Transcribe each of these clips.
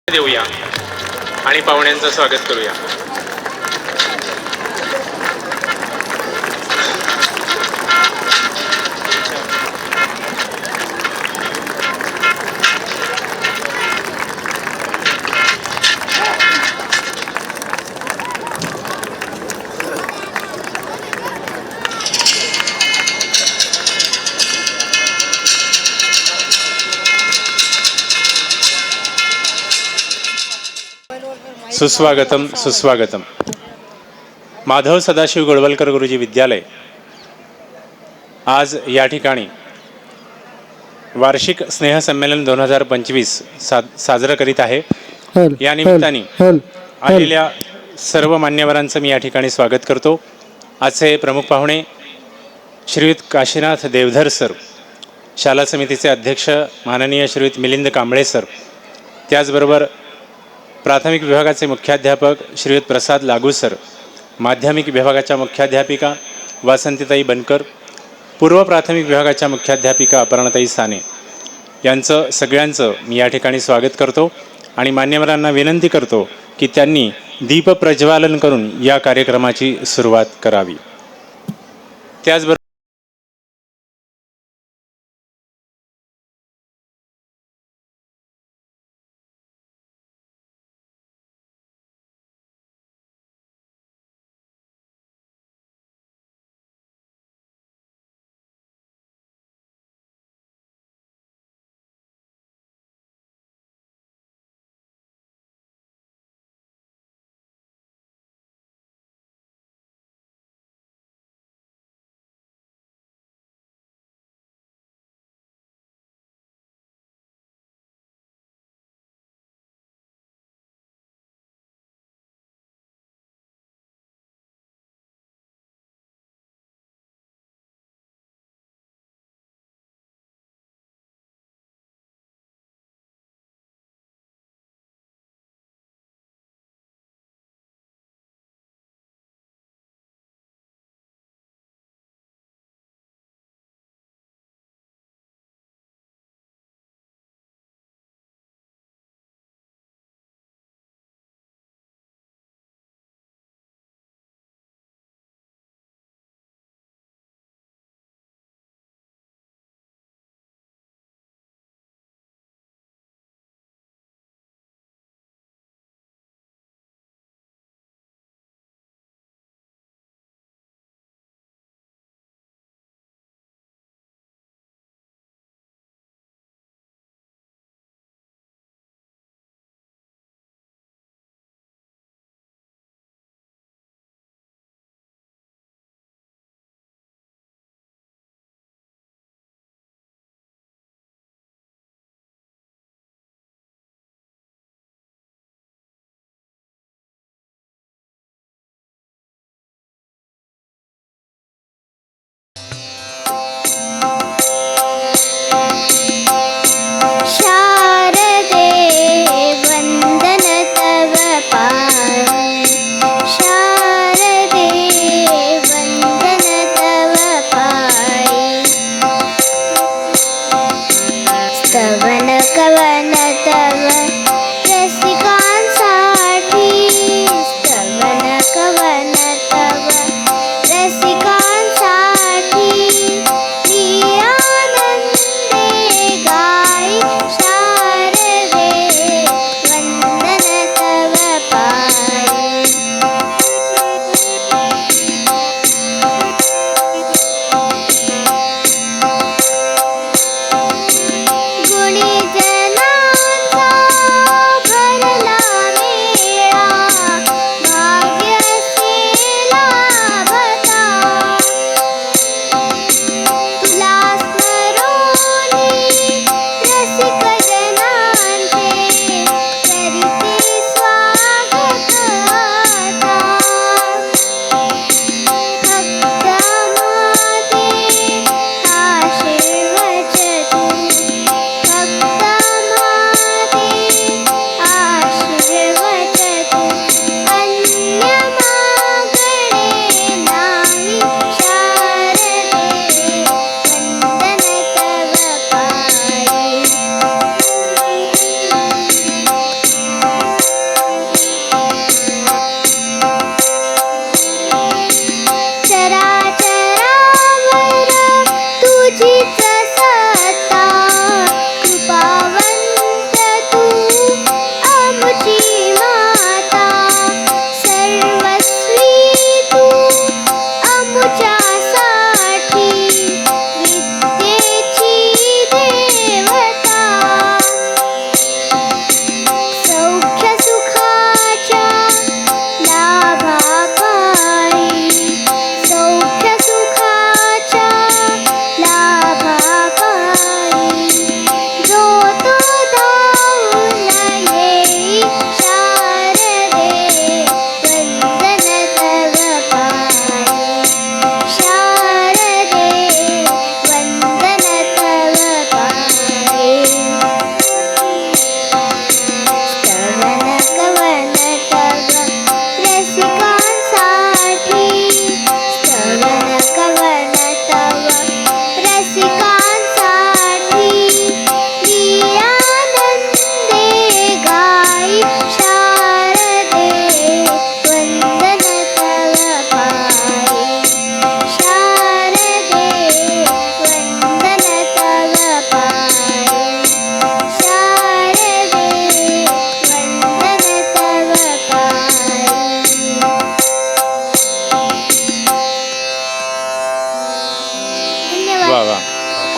देऊया आणि पाहुण्यांचं स्वागत करूया. सुस्वागतम सुस्वागतम. माधव सदाशिव गोळवलकर गुरुजी विद्यालय आज या ठिकाणी वार्षिक स्नेहसंमेलन 2025 साजरं करीत आहे. या निमित्ताने आलेल्या सर्व मान्यवरांचं मी या ठिकाणी स्वागत करतो. आजचे प्रमुख पाहुणे श्रीयुत काशीनाथ देवधर सर, शाला समितीचे अध्यक्ष माननीय श्रीयुत मिलिंद कांबळे सर, त्याचबरोबर प्राथमिक विभागाचे मुख्याध्यापक श्रीयुत प्रसाद लागू सर, माध्यमिक विभागाच्या मुख्याध्यापिका वासंतीताई बनकर, पूर्व प्राथमिक विभागाच्या मुख्याध्यापिका अपर्णाताई साने यांचं सगळ्यांचं मी या ठिकाणी स्वागत करतो आणि मान्यवरांना विनंती करतो की त्यांनी दीप प्रज्वालन करून या कार्यक्रमाची सुरुवात करावी. त्याचबरोबर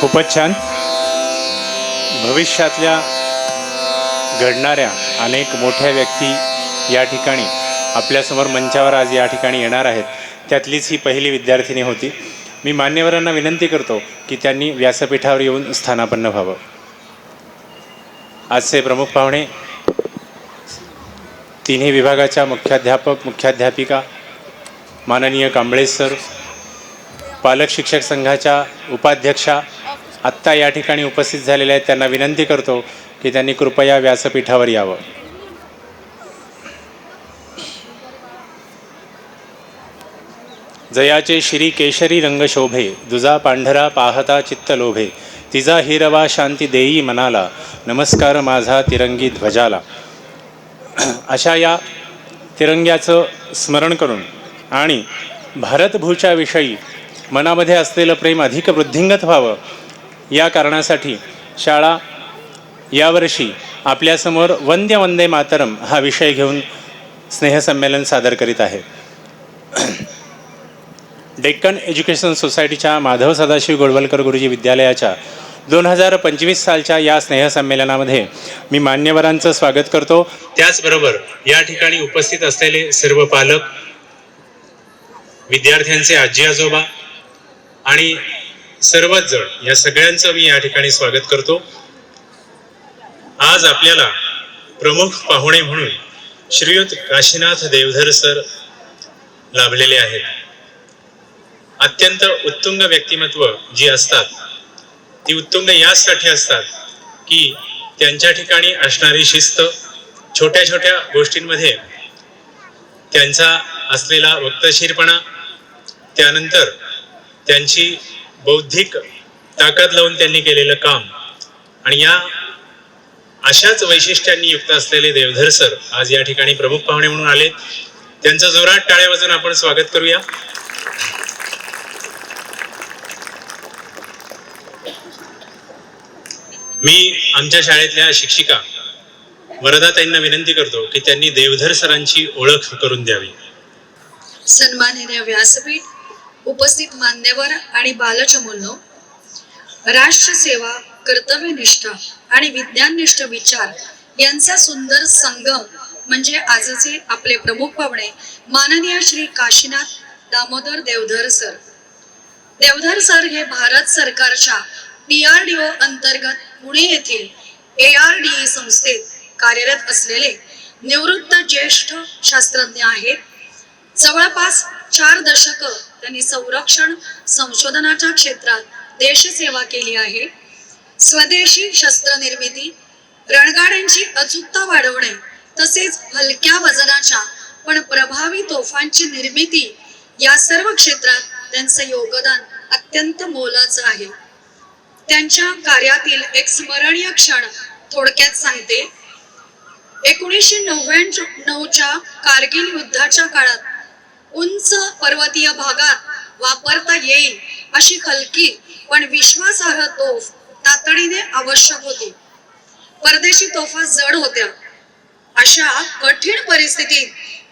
खूपच छान. भविष्यातल्या घडणाऱ्या अनेक मोठ्या व्यक्ती या ठिकाणी आपल्यासमोर मंचावर आज या ठिकाणी येणार आहेत. त्यातलीच ही पहिली विद्यार्थिनी होती. मी मान्यवरांना विनंती करतो की त्यांनी व्यासपीठावर येऊन स्थानापन्न व्हावं. आजचे प्रमुख पाहुणे तिन्ही विभागाच्या मुख्याध्यापक मुख्याध्यापिका माननीय कांबळे सर, पालक शिक्षक संघाच्या उपाध्यक्षा आत्ता या ठिकाणी उपस्थित झालेल्या आहेत. त्यांना विनंती करतो की त्यांनी कृपया व्यासपीठावर यावं. जयाचे श्री केशरी रंग शोभे, दुजा पांढरा पाहता चित्त लोभे, तिजा हिरवा शांती देई मनाला, नमस्कार माझा तिरंगी ध्वजाला. अशा या तिरंग्याचं स्मरण करून आणि भारतभूच्या विषयी मनामध्ये असलेलं प्रेम अधिक वृद्धिंगत व्हावं या कारणासाठी शाळा यावर्षी आपल्यासमोर वंदे वंदे मातरम हा विषय घेऊन स्नेहसंमेलन सादर करीत आहे. डेक्कन एज्युकेशन सोसायटीच्या माधव सदाशिव गोळवलकर गुरुजी विद्यालयाच्या 2025 सालच्या या स्नेहसंमेलनामध्ये मी मान्यवरांचं स्वागत करतो. त्याचबरोबर या ठिकाणी उपस्थित असलेले सर्व पालक, विद्यार्थ्यांचे आजी आजोबा आणि सर्वच जण या सगळ्यांचं मी या ठिकाणी स्वागत करतो. आज आपल्याला प्रमुख पाहुणे म्हणून श्रीयुत काशीनाथ देवधर सर लाभलेले आहेत. अत्यंत उत्तुंग व्यक्तिमत्व जी असतात ती उत्तुंग यासाठी असतात की त्यांच्या ठिकाणी असणारी शिस्त, छोट्या छोट्या गोष्टींमध्ये त्यांचा असलेला वक्तशीरपणा, त्यानंतर त्यांची बौद्धिक ताकद लावून त्यांनी केलेलं काम आणि या अशाच वैशिष्ट्यांनी युक्त असलेले देवधर सर आज या ठिकाणी प्रमुख पाहुणे म्हणून आले. त्यांचं जोरात टाळ्या वाजवून आपण स्वागत करूया. मी आमच्या शाळेतल्या शिक्षिका वरदाताईंना विनंती करतो की त्यांनी देवधर सरांची ओळख करून द्यावी. सन्माननीय व्यासपीठ, उपस्थित मान्यवर आणि बालचमूंनो, राष्ट्रसेवा, कर्तव्यनिष्ठा आणि विज्ञाननिष्ठ विचार यांचा सुंदर संगम म्हणजे आजचे आपले प्रमुख पाहुणे माननीय श्री काशीनाथ दामोदर देवधर सर. देवधर सर हे भारत सरकारच्या DRDO अंतर्गत पुणे येथील ARDE संस्थेत कार्यरत असलेले निवृत्त ज्येष्ठ शास्त्रज्ञ आहेत. जवळपास 4 दशक त्यांनी संरक्षण संशोधनाच्या क्षेत्रात देशसेवा केली आहे. स्वदेशी शस्त्र निर्मिती, रणगाड्यांची अचूकता वाढवणे तसेच हलक्या वजनाच्या पण प्रभावी तोफांची निर्मिती या सर्व क्षेत्रात त्यांचे योगदान अत्यंत मोलाचं आहे. त्यांच्या कार्यातील एक स्मरणीय क्षण थोडक्यात सांगते. 1999च्या कारगिल युद्धाच्या काळात उंच पर्वतीय भागात वापरता येईल अशी हलकी पण विश्वासार्ह तोफ तातडीने आवश्यक होती. परदेशी तोफा जड होत्या. अशा कठीण परिस्थितीत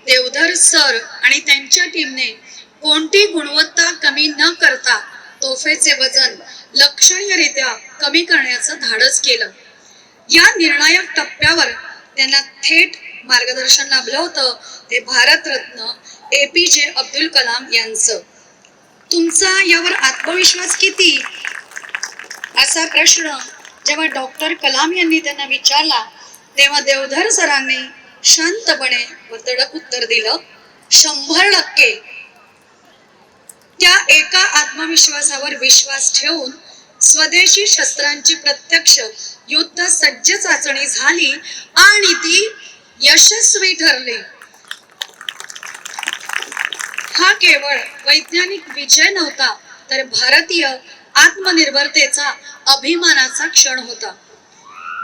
देवधर सर आणि त्यांच्या टीमने कोणती गुणवत्ता कमी न करता तोफेचे वजन लक्षणीयरित्या कमी करण्याचं धाडस केलं. या निर्णायक टप्प्यावर त्यांना थेट मार्गदर्शन लाभलं होतं ते भारतरत्न APJ अब्दुल कलाम यांचं. तुमचा यावर आत्मविश्वास किती, असा प्रश्न जेव्हा डॉक्टर कलाम यांनी त्यांना विचारला तेव्हा देवधर सरांनी शांतपणे व तडक उत्तर दिलं, 100%. त्या एका आत्मविश्वासावर विश्वास ठेवून स्वदेशी शस्त्रांची प्रत्यक्ष युद्ध सज्ज चाचणी झाली आणि ती यशस्वी ठरली. हा केवळ वैज्ञानिक विजय नव्हता तर भारतीय आत्मनिर्भरतेचा अभिमानाचा क्षण होता.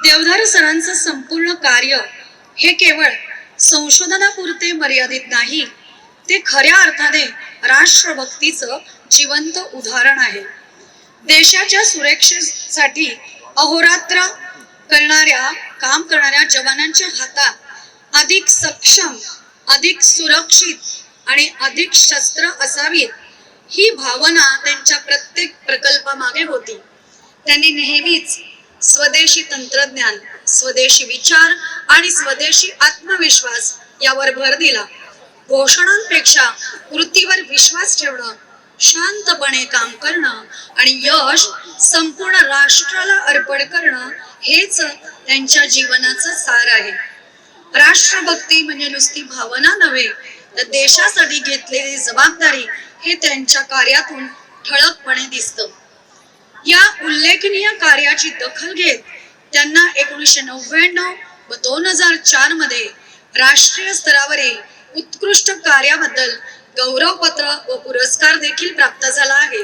देवधर सरांचं संपूर्ण कार्य हे केवळ संशोधनापुरते मर्यादित नाही, ते खऱ्या अर्थाने राष्ट्रभक्तीचं जिवंत उदाहरण आहे. देशाच्या सुरक्षेसाठी अहोरात्र काम करणाऱ्या जवानांच्या हातात अधिक सक्षम, अधिक सुरक्षित आणि अधिक शस्त्र असावीत ही भावना त्यांच्या प्रत्येक प्रकल्पामागे होती. त्यांनी नेहमीच स्वदेशी तंत्रज्ञान, स्वदेशी विचार आणि स्वदेशी आत्मविश्वास यावर भर दिला. घोषणांपेक्षा कृतीवर विश्वास ठेवणं, शांतपणे काम करणं आणि यश संपूर्ण राष्ट्राला अर्पण करणं हेच त्यांच्या जीवनाचं सार आहे. राष्ट्रभक्ती म्हणजे नुसती भावना नव्हे, तर देशासाठी घेतलेली जबाबदारी हे त्यांच्या कार्यातून ठळकपणे दिसतं. या उल्लेखनीय कार्याची दखल घेत त्यांना 1999 व 2004 मध्ये राष्ट्रीय स्तरावरील उत्कृष्ट कार्याबद्दल गौरवपत्र व पुरस्कार देखील प्राप्त झाला आहे.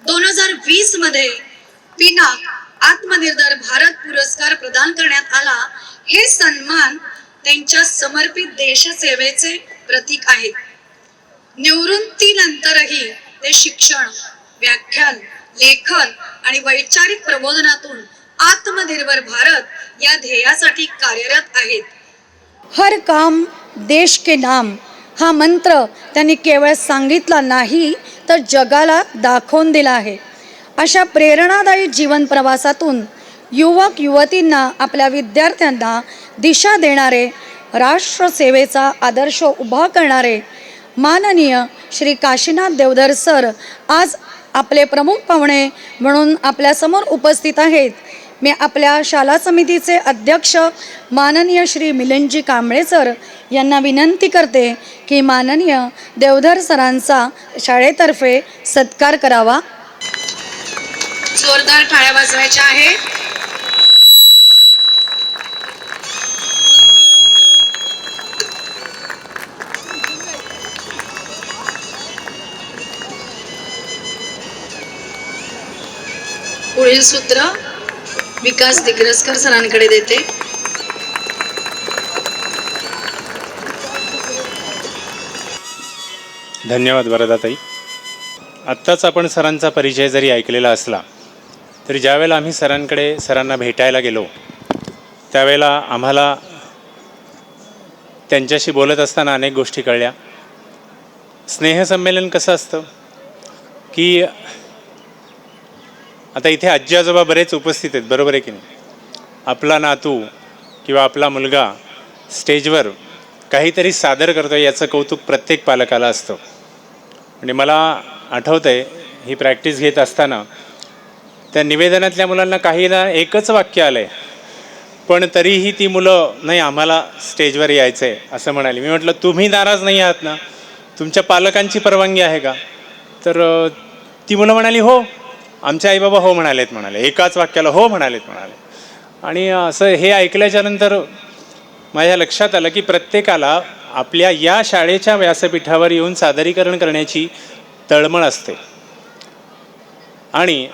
2020 मध्ये पिनाक आत्मनिर्भर भारत पुरस्कार प्रदान करण्यात आला. हे सन्मान त्यांच्या समर्पित देशसेवेचे प्रतीक आहेत. निवृत्तीनंतरही ते शिक्षण, व्याख्यान, लेखन आणि वैचारिक प्रबोधनातून आत्मनिर्भर भारत या ध्येयासाठी कार्यरत आहेत. हर काम देश के नाम हा मंत्र त्यांनी केवळ सांगितला नाही तर जगाला दाखवून दिला आहे. अशा प्रेरणादायी जीवन प्रवासातून युवक युवतींना, आपल्या विद्यार्थ्यांना दिशा देणारे, राष्ट्रसेवेचा आदर्श उभा करणारे माननीय श्री काशीनाथ देवधर सर आज आपले प्रमुख पाहुणे म्हणून आपल्यासमोर उपस्थित आहेत. मी आपल्या शाला समितीचे अध्यक्ष माननीय श्री मिलिंदजी कांबळे सर यांना विनंती करते की माननीय देवधर सरांचा शाळेतर्फे सत्कार करावा. जोरदार टाळ्या वाजवायच्या आहेत. पुढील सूत्र विकास दिग्रसकर सरांकडे देते. धन्यवाद वरदाताई. आत्ताच आपण सरांचा परिचय जरी ऐकलेला असला तरी ज्यावेळेला आम्ही सरांना भेटायला गेलो त्यावेळेला आम्हाला त्यांच्याशी बोलत असताना अनेक गोष्टी कळल्या. स्नेहसंमेलन कसं असतं की आता इथे आजी आजोबा बरेच उपस्थित आहेत, बरोबर आहे की नाही. आपला नातू किंवा आपला मुलगा स्टेजवर काहीतरी सादर करतो याचं कौतुक प्रत्येक पालकाला असतं. म्हणजे मला आठवतं आहे ही प्रॅक्टिस घेत असताना त्या निवेदनातल्या मुलांना काही ना एकच वाक्य आलं आहे, पण तरीही ती मुलं नाही आम्हाला स्टेजवर यायचं आहे असं म्हणाली. मी म्हटलं तुम्ही नाराज नाही आहात ना, तुमच्या पालकांची परवानगी आहे का? तर ती मुलं म्हणाली हो, आमचे आईबाबा हो म्हणाले. एकाच वाक्याला हो म्हणाले. आणि असं हे ऐकल्याच्यानंतर माझ्या लक्षात आलं की प्रत्येकाला आपल्या या शाळेच्या व्यासपीठावर येऊन सादरीकरण करण्याची तळमळ असते. आणि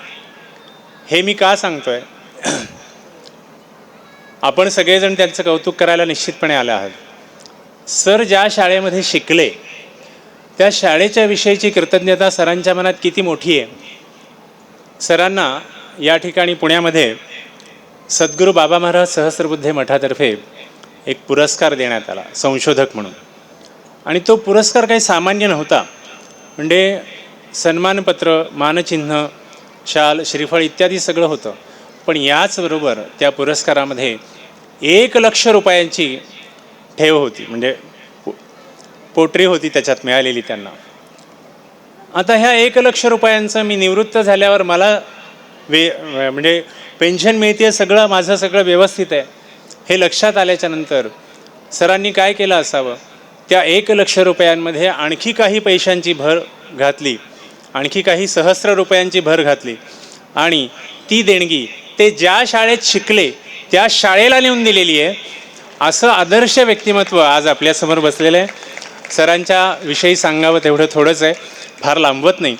हे मी का सांगतोय, आपण सगळेजण त्यांचं कौतुक करायला निश्चितपणे आले आहात. सर ज्या शाळेमध्ये शिकले त्या शाळेच्या विषयीची कृतज्ञता सरांच्या मनात किती मोठी आहे. सरांना या ठिकाणी पुण्यामध्ये सद्गुरू बाबा महाराज सहस्त्रबुद्धे मठातर्फे एक पुरस्कार देण्यात आला संशोधक म्हणून. आणि तो पुरस्कार काही सामान्य नव्हता. म्हणजे सन्मानपत्र, मानचिन्ह, शाल, श्रीफळ इत्यादी सगळं होतं. पण याचबरोबर त्या पुरस्कारामध्ये 1,00,000 रुपयांची ठेव होती, म्हणजे पोटरी होती त्याच्यात मिळालेली त्यांना. आता ह्या 1,00,000 रुपयांचं मी निवृत्त झाल्यावर मला म्हणजे पेन्शन मिळते, सगळं माझं सगळं व्यवस्थित आहे हे लक्षात आल्याच्यानंतर सरांनी काय केलं असावं, त्या 1,00,000 रुपयांमध्ये आणखी काही पैशांची भर घातली, आणखी काही सहस्र रुपयांची भर घातली आणि ती देणगी ते ज्या शाळेत शिकले त्या शाळेला नेऊन दिलेली आहे. असं आदर्श व्यक्तिमत्व आज आपल्यासमोर बसलेलं आहे. सरांच्या विषयी सांगावं तेवढं थोडंच आहे, फार लांबवत नाही.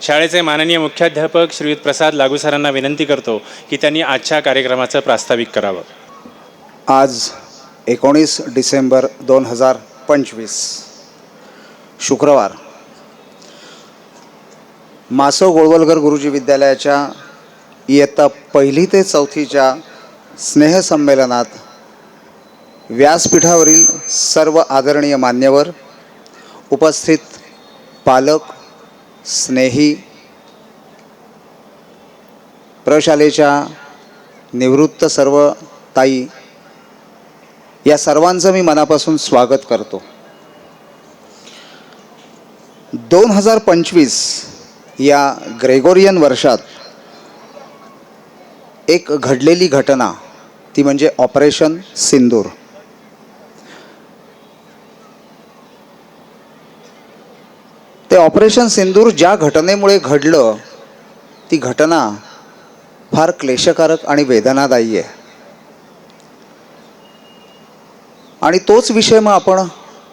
शाळेचे माननीय मुख्याध्यापक श्रीयुत प्रसाद लागू सरांना विनंती करतो की त्यांनी आजच्या कार्यक्रमाचं प्रास्ताविक करावं. आज 19 डिसेंबर 2025 शुक्रवार मासो गोळवलकर गुरुजी विद्यालयाच्या इयत्ता 1ली ते 4थीच्या स्नेहसंमेलनात व्यासपीठावरील सर्व आदरणीय मान्यवर, उपस्थित पालक, स्नेही, प्रशालेच्या निवृत्त सर्व ताई, या सर्वांचं मी मनापासून स्वागत करतो. 2025 या ग्रेगोरियन वर्षात एक घडलेली घटना, ती म्हणजे ऑपरेशन सिंदूर. ते ऑपरेशन सिंदूर ज्या घटनेमुळे घडलं, ती घटना फार क्लेशकारक आणि वेदनादायी आहे. आणि तोच विषय मग आपण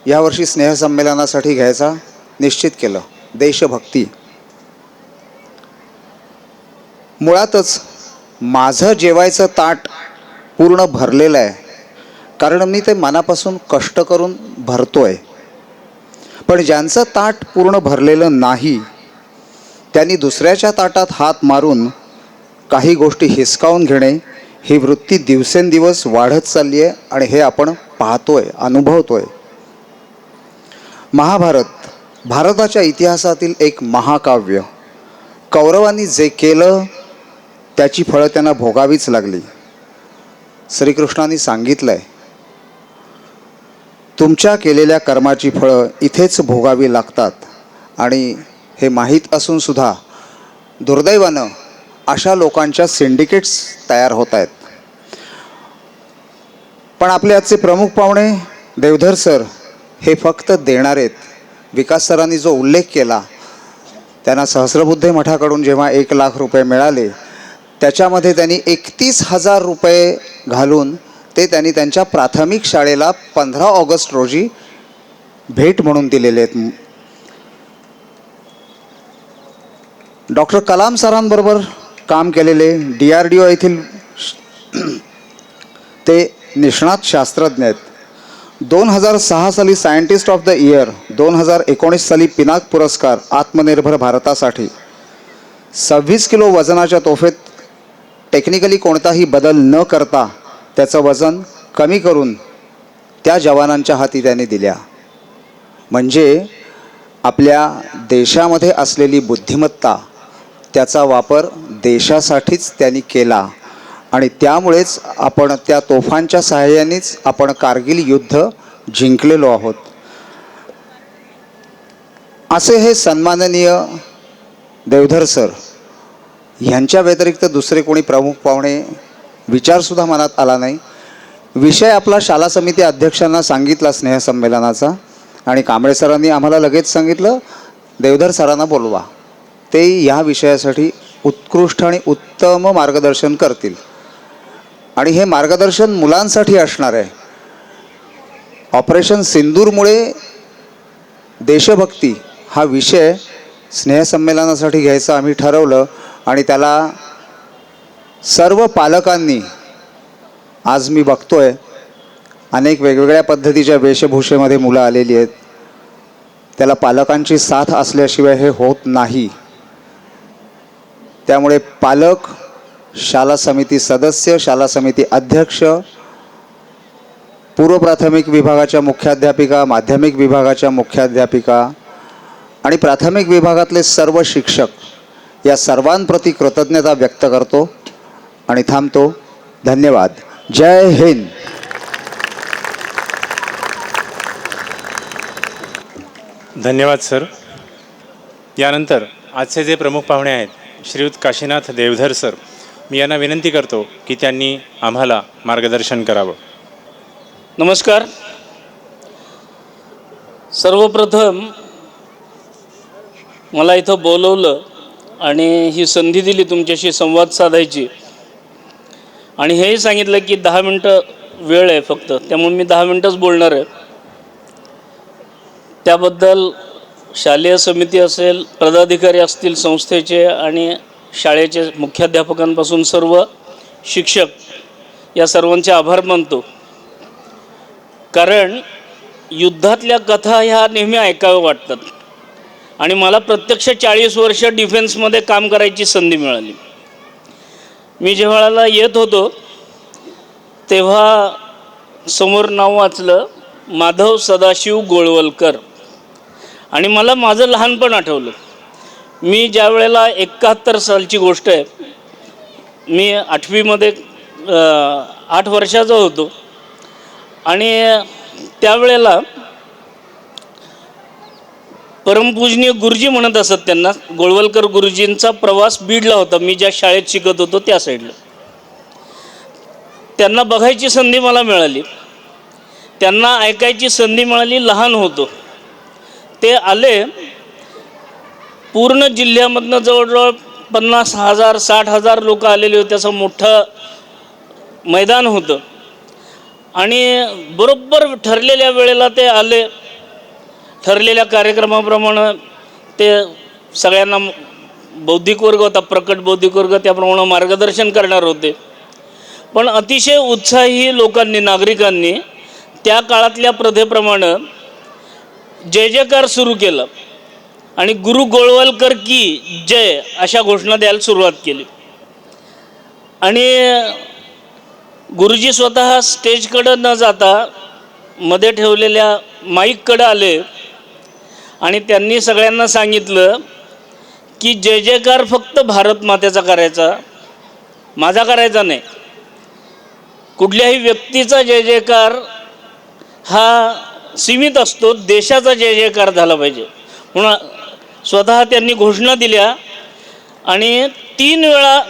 यावर्षी स्नेहसंमेलनासाठी घ्यायचा निश्चित केलं, देशभक्ती. मुळातच माझं जेवायचं ताट पूर्ण भरलेलं आहे, कारण मी ते मनापासून कष्ट करून भरतोय. पण ज्यांचं ताट पूर्ण भरलेलं नाही, त्यांनी दुसऱ्याच्या ताटात हात मारून काही गोष्टी हिसकावून घेणे, ही वृत्ती दिवसेंदिवस वाढत चालली आहे. आणि हे आपण पाहतोय, अनुभवतोय. महाभारत भारताच्या इतिहासातील एक महाकाव्य. कौरवांनी जे केलं त्याची फळं त्यांना भोगावीच लागली. श्रीकृष्णांनी सांगितलंय, तुमच्या केलेल्या कर्माची फळं इथेच भोगावी लागतात. आणि हे माहीत असून सुद्धा दुर्दैवानं अशा लोकांच्या सिंडिकेट्स तयार होत आहेत. पण आपले आजचे प्रमुख पाहुणे देवधर सर हे फक्त देणार आहेत. विकास सरांनी जो उल्लेख केला, त्यांना सहस्रबुद्धे मठाकडून जेव्हा 1 लाख रुपये मिळाले, त्याच्यामध्ये त्यांनी 31,000 रुपये घालून ते त्यांनी त्यांच्या प्राथमिक शाळेला 15 ऑगस्ट रोजी भेट म्हणून दिलेले आहेत. डॉक्टर कलाम सरांबरोबर काम केलेले DRDO येथील ते निष्णात शास्त्रज्ञ आहेत. 2006 साली सायंटिस्ट ऑफ द इयर, 2019 साली पिनाक पुरस्कार आत्मनिर्भर भारतासाठी. 26 किलो वजनाच्या तोफेत टेक्निकली कोणताही बदल न करता त्याचं वजन कमी करून त्या जवानांच्या हाती त्यांनी दिल्या. म्हणजे आपल्या देशामध्ये असलेली बुद्धिमत्ता, त्याचा वापर देशासाठीच त्यांनी केला. आणि त्यामुळेच आपण त्या तोफांच्या सहाय्यानेच आपण कारगिल युद्ध जिंकलेलो आहोत. असे हे सन्माननीय देवधर सर, ह्यांच्या व्यतिरिक्त दुसरे कोणी प्रमुख पाहुणे विचारसुद्धा मनात आला नाही. विषय आपला शाला समिती अध्यक्षांना सांगितला स्नेहसंमेलनाचा, आणि कांबळे सरांनी आम्हाला लगेच सांगितलं देवधर सरांना बोलवा, ते ह्या विषयासाठी उत्कृष्ट आणि उत्तम मार्गदर्शन करतील. आणि हे मार्गदर्शन मुलांसाठी असणार आहे. ऑपरेशन सिंदूरमुळे देशभक्ती हा विषय स्नेहसंमेलनासाठी घ्यायचं आम्ही ठरवलं. आणि त्याला सर्व पालकांनी, आज मी बघतोय अनेक वेगवेगळ्या पद्धतीच्या वेशभूषेमध्ये मुलं आलेली आहेत, त्याला पालकांची साथ असल्याशिवाय हे होत नाही. त्यामुळे पालक, शाला समिती सदस्य, शाला समिती अध्यक्ष, पूर्व प्राथमिक विभागाच्या मुख्याध्यापिका, माध्यमिक विभागाच्या मुख्याध्यापिका आणि प्राथमिक विभागातले सर्व शिक्षक, या सर्वांप्रती कृतज्ञता व्यक्त करतो आणि थांबतो. धन्यवाद. जय हिंद. धन्यवाद सर. यानंतर आजचे जे प्रमुख पाहुणे आहेत, श्रीयुत काशीनाथ देवधर सर, मी यांना विनंती करतो की त्यांनी आम्हाला मार्गदर्शन करावं. नमस्कार. सर्वप्रथम मला इथं बोलवलं आणि ही संधी दिली तुमच्याशी संवाद साधायची, आणि हेही सांगितलं की 10 मिनटं वेळ आहे फक्त, त्यामुळे मी 10 मिनटंच बोलणार आहे. त्याबद्दल शालेय समिती असेल, पदाधिकारी असतील संस्थेचे, आणि शाळेचे मुख्याध्यापकांपासून सर्व शिक्षक, या सर्वांचे आभार मानतो. कारण युद्धातल्या कथा ह्या नेहमी ऐकाव्या वाटतात, आणि मला प्रत्यक्ष 40 वर्ष डिफेन्समध्ये काम करायची संधी मिळाली. मी जेव्हा येत होतो तेव्हा समोर नाव वाचलं माधव सदाशिव गोळवलकर, आणि मला माझं लहानपण आठवलं. मी ज्या वेळेला 71 सालची गोष्ट आहे, मी 8वीमध्ये 8 वर्षाचा होतो आणि त्यावेळेला परमपूजनीय गुरुजी म्हणत असत त्यांना, गोळवलकर गुरुजींचा प्रवास बीडला होता. मी ज्या शाळेत शिकत होतो त्या साईडला. त्यांना बघायची संधी मला मिळाली, त्यांना ऐकायची संधी मिळाली. लहान होतो. ते आले. पूर्ण जिल्ह्यामधनं जवळजवळ 50,000 60,000 लोक आलेले होते. असं मोठं मैदान होतं आणि बरोबर ठरलेल्या वेळेला ते आले. ठरलेल्या कार्यक्रमाप्रमाणे ते सगळ्यांना, बौद्धिक वर्ग होता, प्रकट बौद्धिक वर्ग, त्याप्रमाणे मार्गदर्शन करणार होते. पण अतिशय उत्साही लोकांनी, नागरिकांनी त्या काळातल्या प्रथेप्रमाणे जय जयकार सुरू केलं आणि गुरु गोळवलकर की जय अशा घोषणा द्यायला सुरुवात केली. आणि गुरुजी स्वतः स्टेजकडं न जाता मध्ये ठेवलेल्या माईककडं आले आणि त्यांनी सगळ्यांना सांगितलं की जय जयकार फक्त भारत मातेचा करायचा, माझा करायचा नाही. कुठल्याही व्यक्तीचा जय जयकार हा सीमित असतो, देशाचा जय जयकार झाला पाहिजे म्हणून स्वतः त्यांनी घोषणा दिल्या आणि 3 वेळा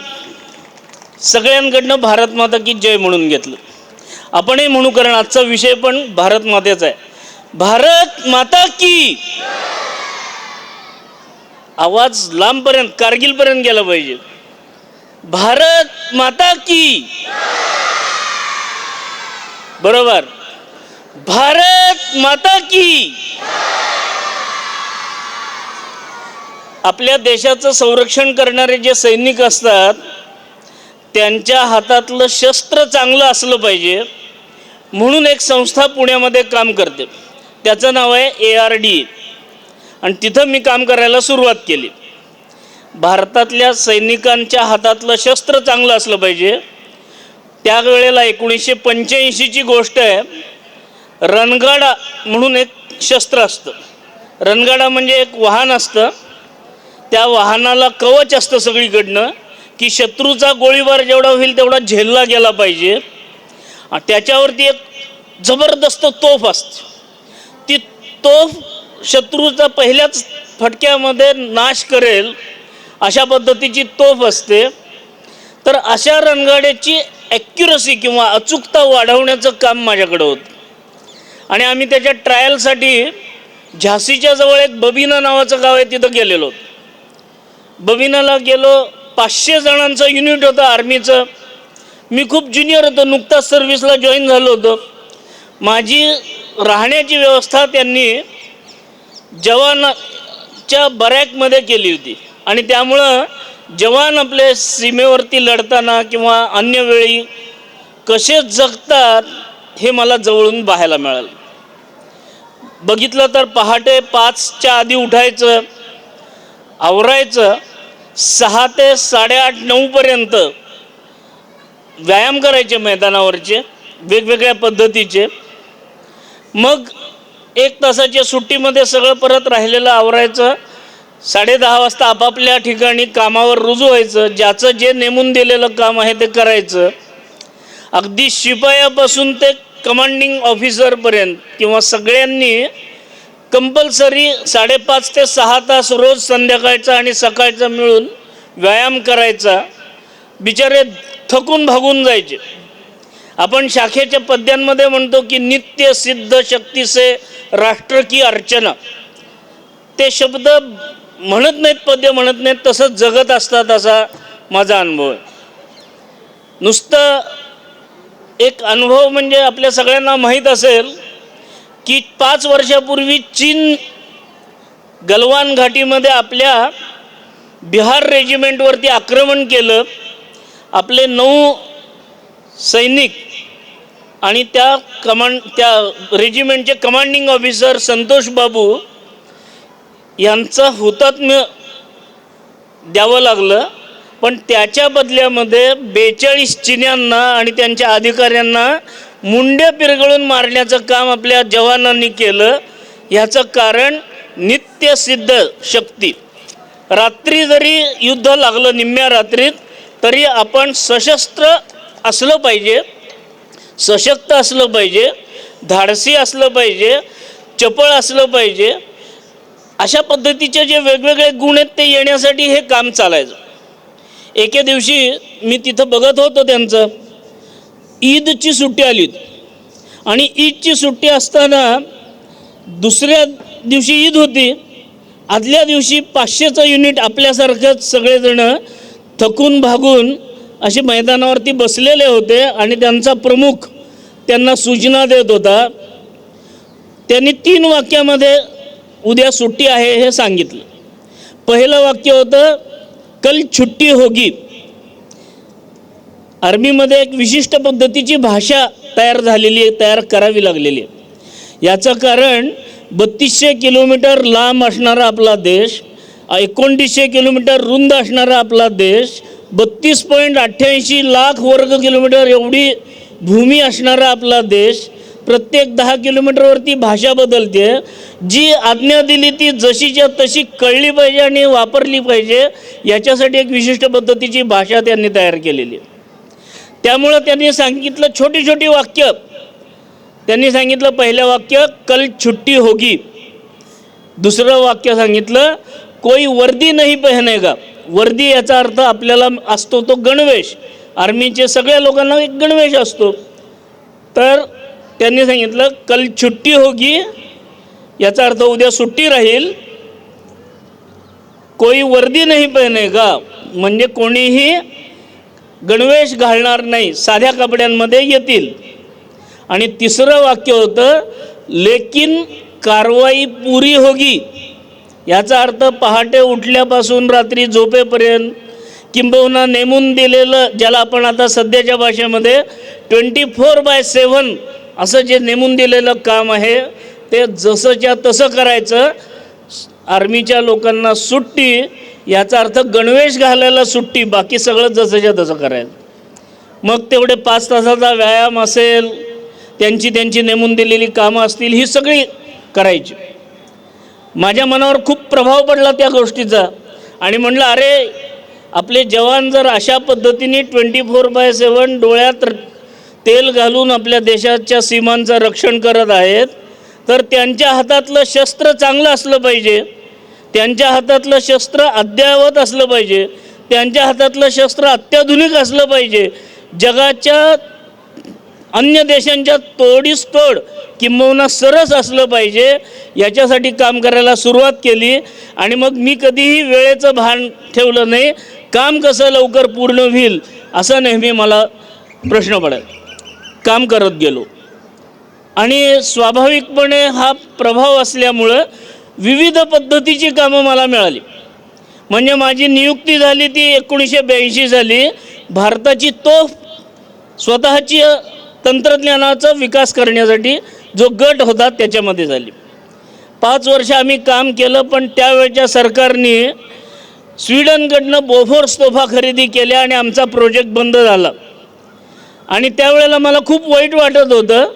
सगळ्यांकडनं भारत माता की जय म्हणून घेतलं. आपणही म्हणू, कारण आजचा विषय पण भारत मातेचा आहे. भारत माता की. आवाज लांबपर्यंत, कारगिलपर्यंत गेला पाहिजे. भारत माता की. बरोबर. भारत माता की. आपल्या देशाचं संरक्षण करणारे जे सैनिक असतात त्यांच्या हातातलं शस्त्र चांगलं असलं पाहिजे म्हणून एक संस्था पुण्यामध्ये काम करते. त्याचं नाव आहे ARD आणि तिथं मी काम करायला सुरुवात केली. भारतातल्या सैनिकांच्या हातातलं शस्त्र चांगलं असलं पाहिजे. त्यावेळेला 1985ची गोष्ट आहे. रणगाडा म्हणून एक शस्त्र असतं. रणगाडा म्हणजे एक वाहन असतं. त्या वाहनाला कवच असतं सगळीकडनं की शत्रूचा गोळीबार जेवढा होईल तेवढा झेलला गेला पाहिजे. त्याच्यावरती एक जबरदस्त तोफ असते. ती तोफ शत्रूचा पहिल्याच फटक्यामध्ये नाश करेल अशा पद्धतीची तोफ असते. तर अशा रणगाड्याची ॲक्युरसी किंवा अचूकता वाढवण्याचं काम माझ्याकडं होतं आणि आम्ही त्याच्या ट्रायलसाठी झाशीच्या जवळ एक बबिना नावाचं गाव आहे, तिथं गेलेलो. बबिनाला गेलो. 500 जणांचं युनिट होतं आर्मीचं. मी खूप ज्युनियर होतो, नुकताच सर्व्हिसला जॉईन झालो होतो. माझी राहण्याची व्यवस्था त्यांनी जवानाच्या बरॅकमध्ये केली होती आणि त्यामुळं जवान आपले सीमेवरती लढताना किंवा अन्य वेळी कसे जगतात हे मला जवळून पाहायला मिळालं. बघितलं तर पहाटे 5च्या आधी उठायचं, आवरायचं, 6 ते 8:30 9पर्यंत व्यायाम करायचे मैदानावरचे वेगवेगळ्या पद्धतीचे. मग 1 तासाच्या सुट्टीमध्ये सगळं परत राहिलेलं आवरायचं. 10:30 वाजता आपापल्या ठिकाणी कामावर रुजू व्हायचं. ज्याचं जे नेमून दिलेलं काम आहे ते करायचं. अगदी शिपायापासून ते कमांडिंग ऑफिसरपर्यंत किंवा सगळ्यांनी कंपल्सरी 5.5 ते 6 तास रोज संध्याकाळचा आणि सकाळचा मिळून व्यायाम करायचा. बिचारे थकून भागून जायचे. आपण शाखेच्या पद्यांमध्ये म्हणतो की नित्य सिद्ध शक्ती से राष्ट्र की अर्चना. ते शब्द म्हणत नाहीत, पद्य म्हणत नाहीत, तसंच जगत असतात असा माझा अनुभव आहे. नुसतं एक अनुभव म्हणजे आपल्या सगळ्यांना माहीत असेल की 5 वर्षापूर्वी चीन गलवान घाटीमध्ये आपल्या बिहार रेजिमेंटवरती आक्रमण केलं. आपले 9 सैनिक आणि त्या रेजिमेंटचे कमांडिंग ऑफिसर संतोष बाबू यांचं हुतात्म्य द्यावं लागलं. पण त्याच्या बदल्यामध्ये 42 चिन्यांना आणि त्यांच्या अधिकाऱ्यांना मुंड्या पिरगळून मारण्याचं काम आपल्या जवानांनी केलं. ह्याचं कारण नित्यसिद्ध शक्ती. रात्री जरी युद्ध लागलं निम्म्या रात्रीत तरी आपण सशस्त्र असलं पाहिजे, सशक्त असलं पाहिजे, धाडसी असलं पाहिजे, चपळ असलं पाहिजे. अशा पद्धतीचे जे वेगवेगळे गुण आहेत ते येण्यासाठी हे काम चालायचं. एके दिवशी मी तिथं बघत होतो, त्यांचं ईदची सुट्टी आली आणि ईदची सुट्टी असताना दुसऱ्या दिवशी ईद होती. आदल्या दिवशी 500चं युनिट आपल्यासारखंच सगळेजणं थकून भागून असे मैदानावरती बसलेले होते आणि त्यांचा प्रमुख त्यांना सूचना देत होता. त्यांनी 3 वाक्यामध्ये उद्या सुट्टी आहे हे सांगितलं. पहिलं वाक्य होतं, कल छुट्टी होगी. आर्मीमध्ये एक विशिष्ट पद्धतीची भाषा तयार करावी लागलेली आहे. याचं कारण 3200 किलोमीटर लांब असणारा आपला देश, 2900 किलोमीटर रुंद असणारा आपला देश, 32.88 लाख वर्ग किलोमीटर एवढी भूमी असणारा आपला देश, प्रत्येक 10 किलोमीटरवरती भाषा बदलते. जी आज्ञा दिली ती जशीच्या तशी कळली पाहिजे आणि वापरली पाहिजे, याच्यासाठी एक विशिष्ट पद्धतीची भाषा त्यांनी तयार केलेली आहे. त्यामुळं त्यांनी सांगितलं छोटी छोटी वाक्य. त्यांनी सांगितलं पहिलं वाक्य, कल छुट्टी होगी. दुसरं वाक्य सांगितलं, कोई वर्दी नहीं पहनेगा. वर्दी याचा अर्थ आपल्याला असतो तो गणवेश. आर्मीचे सगळ्या लोकांना एक गणवेश असतो. तर त्यांनी सांगितलं कल छुट्टी होगी, याचा अर्थ उद्या सुट्टी राहील. कोई वर्दी नहीं पहनेगा म्हणजे कोणीही गणवेश घालणार नाही, साध्या कपड्यांमध्ये येतील. आणि तिसरं वाक्य होतं, लेकिन कारवाई पुरी होगी. याचा अर्थ पहाटे उठल्यापासून रात्री झोपेपर्यंत किंबहुना नेमून दिलेलं, ज्याला आपण आता सध्याच्या भाषेमध्ये 24/7 असं जे नेमून दिलेलं काम आहे ते जसंच्या तसं करायचं. आर्मीच्या लोकांना सुट्टी, याचा अर्थ गणवेश घालायला सुट्टी, बाकी सगळं जसंच्या तसं करायचं. मग तेवढे 5 तासाचा व्यायाम असेल, त्यांची नेमून दिलेली कामं असतील, ही सगळी करायची. माझ्या मनावर खूप प्रभाव पडला त्या गोष्टीचा आणि म्हणलं अरे, आपले जवान जर अशा पद्धतीने 24/7 डोळ्यात तेल घालून आपल्या देशाच्या सीमांचं रक्षण करत आहेत, तर त्यांच्या हातातलं शस्त्र चांगलं असलं पाहिजे, त्यांच्या हातातलं शस्त्र अद्ययावत असलं पाहिजे, त्यांच्या हातातलं शस्त्र अत्याधुनिक असलं पाहिजे, जगाच्या अन्य देशांच्या तोडीस तोड किंबहुना सरस असलं पाहिजे. याच्यासाठी काम करायला सुरुवात केली आणि मग मी कधीही वेळेचं भान ठेवलं नाही. काम कसं लवकर पूर्ण होईल असा नेहमी मला प्रश्न पडायचा. काम करत गेलो आणि स्वाभाविकपणे हा प्रभाव असल्यामुळं विविध पद्धतीची कामं मला मिळाली. म्हणजे माझी नियुक्ती झाली ती 1982 झाली. भारताची तोफ स्वतःची तंत्रज्ञानाचा विकास करण्यासाठी जो गट होता त्याच्यामध्ये झाली. 5 वर्ष आम्ही काम केलं, पण त्यावेळच्या सरकारने स्वीडनकडनं बोफोर्स तोफा खरेदी केल्या आणि आमचा प्रोजेक्ट बंद झाला. आणि त्यावेळेला मला खूप वाईट वाटत होतं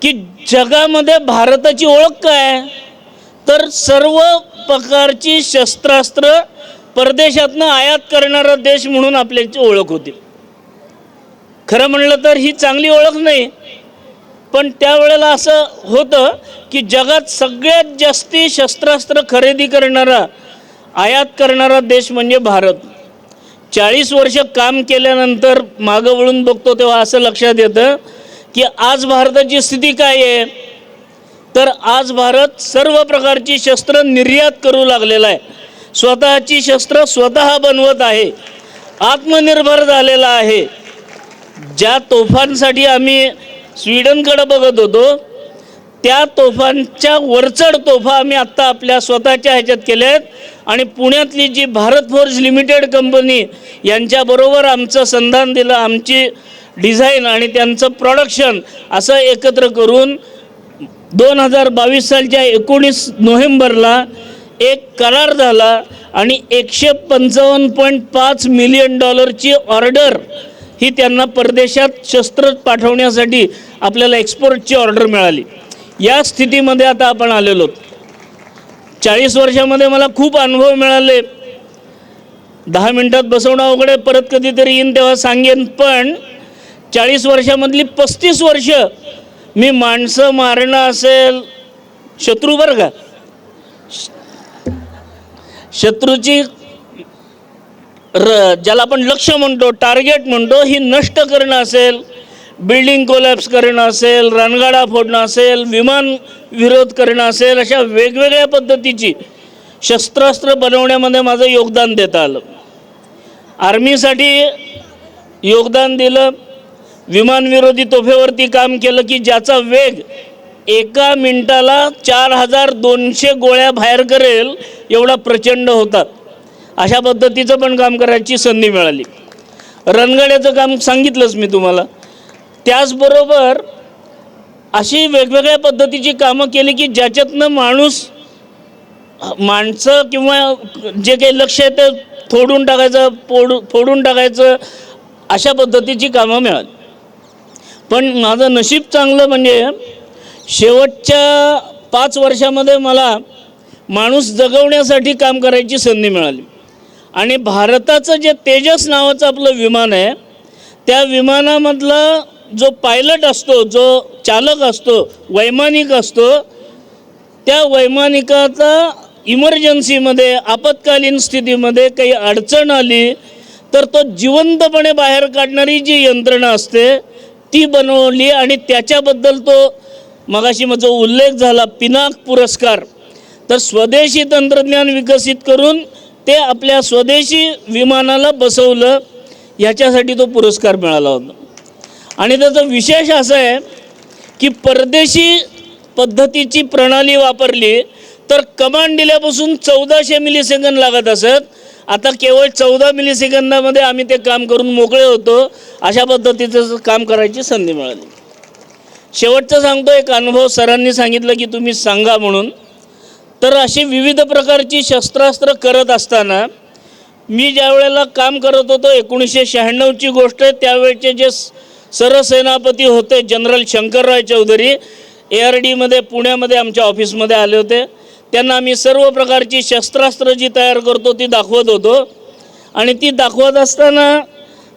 की जगामध्ये भारताची ओळख काय, तर सर्व प्रकारची शस्त्रास्त्र परदेशातनं आयात करणारा देश म्हणून आपल्याची ओळख होती. खरं म्हणलं तर ही चांगली ओळख नाही, पण त्यावेळेला असं होतं की जगात सगळ्यात जास्ती शस्त्रास्त्र खरेदी करणारा, आयात करणारा देश म्हणजे भारत. 40 वर्ष काम केल्यानंतर मागं वळून बघतो तेव्हा असं लक्षात येतं की आज भारताची स्थिती काय आहे, तर आज भारत सर्व प्रकारची शस्त्र निर्यात करू लागलेला आहे. स्वतःची शस्त्र स्वतः बनवत आहे, आत्मनिर्भर झालेला आहे. ज्या तोफांसाठी आम्ही स्वीडनकडे बघत होतो त्या तोफांच्या वरचढ तोफा आम्ही आत्ता आपल्या स्वतःच्या ह्याच्यात केल्या आहेत. आणि पुण्यातली जी भारत फोर्ज लिमिटेड कंपनी यांच्याबरोबर आमचं संधान दिलं, आमची डिझाईन आणि त्यांचं प्रोडक्शन असं एकत्र करून 2022 सालच्या 19 नोव्हेंबरला एक करार झाला आणि $155.5 मिलियन ऑर्डर ही त्यांना परदेशात शस्त्र पाठवण्यासाठी आपल्याला एक्सपोर्टची ऑर्डर मिळाली. या स्थितीमध्ये आता आपण आलेलो. 40 वर्षामध्ये मला खूप अनुभव मिळाले. 10 मिनिटात बसवणं अवघड आहे, परत कधीतरी येईन तेव्हा सांगेन. पण 40 वर्षामधली 35 वर्ष मी माणसं मारणं असेल, शत्रू बरं का, शत्रूची ज्याला आपण लक्ष्य म्हणतो, टार्गेट म्हणतो, ही नष्ट करणं असेल, बिल्डिंग कोलॅप्स करणं असेल, रणगाडा फोडणं असेल, विमान विरोध करणं असेल, अशा वेगवेगळ्या पद्धतीची शस्त्रास्त्र बनवण्यामध्ये माझं योगदान देता आलं. आर्मीसाठी योगदान दिलं, विमानविरोधी तोफेवरती काम केलं की ज्याचा वेग 1 मिनिटाला 4200 गोळ्या बाहेर करेल एवढा प्रचंड होता. अशा पद्धतीचं पण काम करायची संधी मिळाली. रणगाड्याचं काम सांगितलंच मी तुम्हाला. त्याचबरोबर अशी वेगवेगळ्या पद्धतीची कामं केली की ज्याच्यातनं माणसं किंवा जे काही लक्ष आहे ते फोडून टाकायचं अशा पद्धतीची कामं मिळाली. पण माझं नशीब चांगलं म्हणजे शेवटच्या 5 वर्षामध्ये मला माणूस जगवण्यासाठी काम करायची संधी मिळाली. आणि भारताचं जे तेजस नावाचं आपलं विमान आहे, त्या विमानामधला जो पायलट असतो, जो चालक असतो, वैमानिक असतो, त्या वैमानिकाचा इमर्जन्सीमध्ये, आपत्कालीन स्थितीमध्ये काही अडचण आली तर तो जिवंतपणे बाहेर काढणारी जी यंत्रणा असते ती बनवली. आणि त्याच्याबद्दल तो मगाशी माझा उल्लेख झाला पिनाक पुरस्कार. तर स्वदेशी तंत्रज्ञान विकसित करून ते आपल्या स्वदेशी विमानाला बसवलं, ह्याच्यासाठी तो पुरस्कार मिळाला होता. आणि त्याचं विशेष असं आहे की परदेशी पद्धतीची प्रणाली वापरली तर कमांड दिल्यापासून 1400 मिलीसेकंद लागत असत. आता केवळ 14 मिलीसेकंदामध्ये आम्ही ते काम करून मोकळे होतो. अशा पद्धतीचं काम करायची संधी मिळाली. शेवटचं सांगतो एक अनुभव. सरांनी सांगितलं की तुम्ही सांगा म्हणून. तर अशी विविध प्रकारची शस्त्रास्त्र करत असताना मी ज्या वेळेला काम करत होतो, 1996ची गोष्ट आहे, त्यावेळचे जे सरसेनापती होते जनरल शंकरराव चौधरी, ARDमध्ये पुण्यामध्ये आमच्या ऑफिसमध्ये आले होते. त्यांना आम्ही सर्व प्रकारची शस्त्रास्त्र जी तयार करतो ती दाखवत होतो. आणि ती दाखवत असताना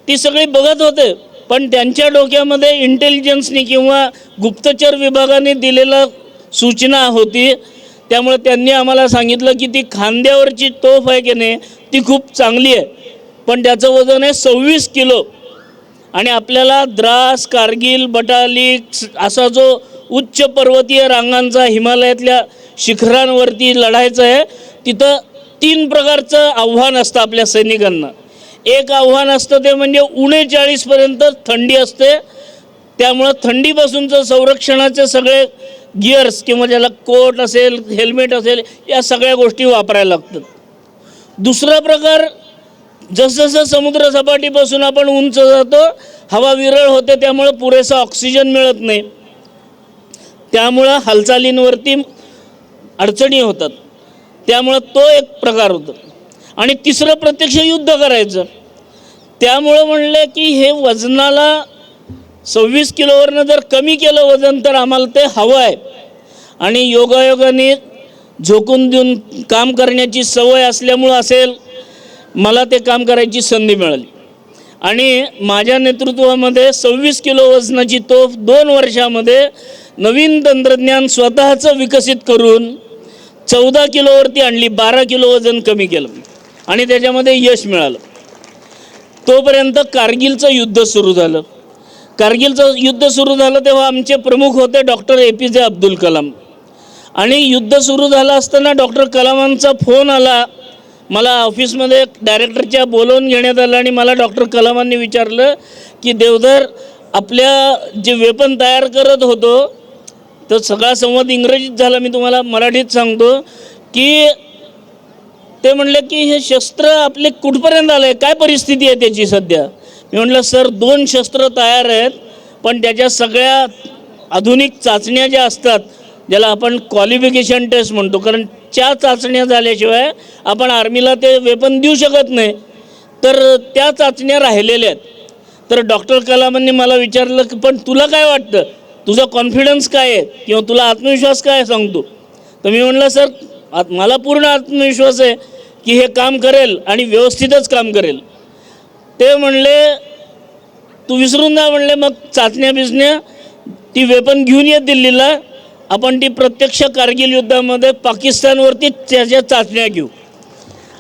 ती सगळी बघत होते, पण त्यांच्या डोक्यामध्ये इंटेलिजन्सनी किंवा गुप्तचर विभागाने दिलेला सूचना होती. त्यामुळे त्यांनी आम्हाला सांगितलं की ती खांद्यावरची तोफ आहे की नाही ती खूप चांगली आहे, पण त्याचं वजन आहे 26 किलो. आणि आपल्याला द्रास, कारगिल, बटाली असा जो उच्च पर्वतीय रांगांचा हिमालयातल्या शिखरांवरती लढायचं आहे. तिथं 3 प्रकारचं आव्हान असतं आपल्या सैनिकांना. एक आव्हान असतं ते म्हणजे 39पर्यंत थंडी असते, त्यामुळं थंडीपासूनचं संरक्षणाचे सगळे गिअर्स किंवा ज्याला कोट असेल, हेल्मेट असेल, या सगळ्या गोष्टी वापरायला लागतात. दुसरा प्रकार, जसजसं समुद्रसपाटीपासून आपण उंच जातो हवा विरळ होते, त्यामुळं पुरेसा ऑक्सिजन मिळत नाही, त्यामुळं हालचालींवरती अडचणी होतात. त्यामुळं तो एक प्रकार होता. आणि तिसरं प्रत्यक्ष युद्ध करायचं. त्यामुळं म्हणले की हे वजनाला 26 किलोवरनं जर कमी केलं वजन तर आम्हाला ते हवं आहे. आणि योगायोगाने झोकून देऊन काम करण्याची सवय असल्यामुळं असेल, मला ते काम करायची संधी मिळाली. आणि माझ्या नेतृत्वामध्ये 26 किलो वजनाची तोफ 2 वर्षामध्ये नवीन तंत्रज्ञान स्वतःचं विकसित करून 14 किलोवरती आणली. 12 किलो वजन कमी केलं आणि त्याच्यामध्ये यश मिळालं. तोपर्यंत कारगिलचं युद्ध सुरू झालं. कारगिलचं युद्ध सुरू झालं तेव्हा आमचे प्रमुख होते डॉक्टर APJ अब्दुल कलाम. आणि युद्ध सुरू झालं असताना डॉक्टर कलामांचा फोन आला मला ऑफिसमध्ये. डायरेक्टरच्या बोलवून घेण्यात आलं आणि मला डॉक्टर कलामांनी विचारलं की देवधर, आपल्या जे वेपन तयार करत होतो, तर सगळा संवाद इंग्रजीत झाला, मी तुम्हाला मराठीत सांगतो की ते म्हणले की हे शस्त्र आपले कुठपर्यंत आलं आहे, काय परिस्थिती आहे त्याची सध्या. मी म्हटलं सर 2 शस्त्र तयार आहेत, पण त्याच्या सगळ्या आधुनिक चाचण्या ज्या असतात, ज्याला आपण क्वालिफिकेशन टेस्ट म्हणतो, कारण त्या चाचण्या झाल्याशिवाय आपण आर्मीला ते वेपन देऊ शकत नाही, तर त्या चाचण्या राहिलेल्या आहेत. तर डॉक्टर कलामांनी मला विचारलं की पण तुला काय वाटतं, तुझा कॉन्फिडन्स काय आहे किंवा तुला आत्मविश्वास काय सांगतो. तर मी म्हटलं सर मला पूर्ण आत्मविश्वास आहे की हे काम करेल आणि व्यवस्थितच काम करेल. ते म्हणले तू विसरून जा म्हणले, मग चाचण्या बिचण्या ती वेपन घेऊन ये दिल्लीला, आपण ती प्रत्यक्ष कारगिल युद्धामध्ये पाकिस्तानवरती त्याच्या चाचण्या घेऊ.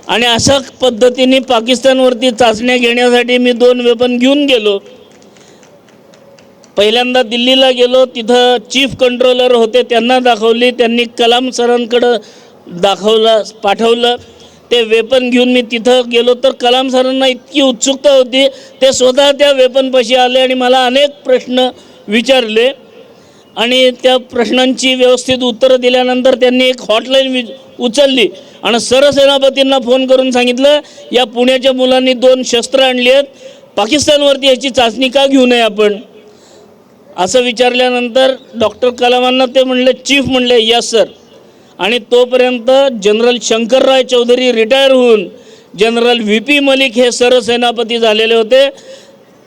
आणि अशा पद्धतीने पाकिस्तानवरती चाचण्या घेण्यासाठी मी 2 वेपन घेऊन गेलो. पहिल्यांदा दिल्लीला गेलो, तिथं चीफ कंट्रोलर होते, त्यांना दाखवली. त्यांनी कलाम सरांकडं पाठवलं. ते वेपन घेऊन मी तिथं गेलो तर कलाम सरांना इतकी उत्सुकता होती, ते स्वतः त्या वेपनपाशी आले आणि मला अनेक प्रश्न विचारले. आणि त्या प्रश्नांची व्यवस्थित उत्तरं दिल्यानंतर त्यांनी एक हॉटलाईन उचलली आणि सरसेनापतींना फोन करून सांगितलं, या पुण्याच्या मुलांनी 2 शस्त्र आणली आहेत, पाकिस्तानवरती याची चाचणी का घेऊ नये आपण, असं विचारल्यानंतर डॉक्टर कलामांना ते म्हणले, चीफ म्हणले यस सर. आणि तोपर्यंत जनरल शंकरराय चौधरी रिटायर होऊन जनरल VP मलिक हे सरसेनापती झालेले होते.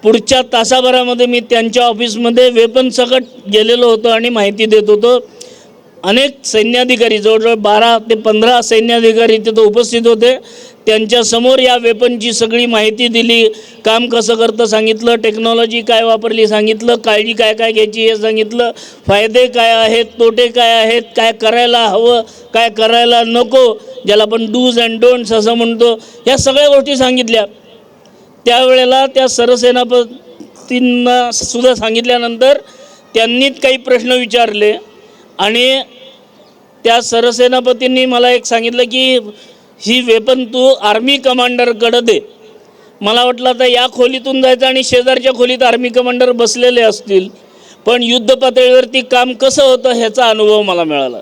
पुढच्या तासाभरामध्ये मी त्यांच्या ऑफिसमध्ये वेपन सकट गेलेलो होतो आणि माहिती देत होतो. अनेक सैन्याधिकारी, जवळजवळ 12 ते 15 सैन्याधिकारी तिथं उपस्थित होते. त्यांच्यासमोर या वेपनची सगळी माहिती दिली, काम कसं करतं सांगितलं, टेक्नॉलॉजी काय वापरली सांगितलं, काळजी काय काय घ्यायची हे सांगितलं, फायदे काय आहेत, तोटे काय आहेत, काय करायला हवं, काय करायला नको, ज्याला आपण डूज अँड डोंट्स असं म्हणतो, या सगळ्या गोष्टी सांगितल्या. त्यावेळेला त्या सरसेनापतींना सुद्धा सांगितल्यानंतर त्यांनीच काही प्रश्न विचारले आणि त्या सरसेनापतींनी मला एक सांगितलं की ही वेपन तू आर्मी कमांडरकडे दे. मला वाटलं आता या खोलीतून जायचं आणि शेजारच्या खोलीत आर्मी कमांडर बसलेले असतील, पण युद्ध पातळीवरती काम कसं होतं ह्याचा अनुभव मला मिळाला.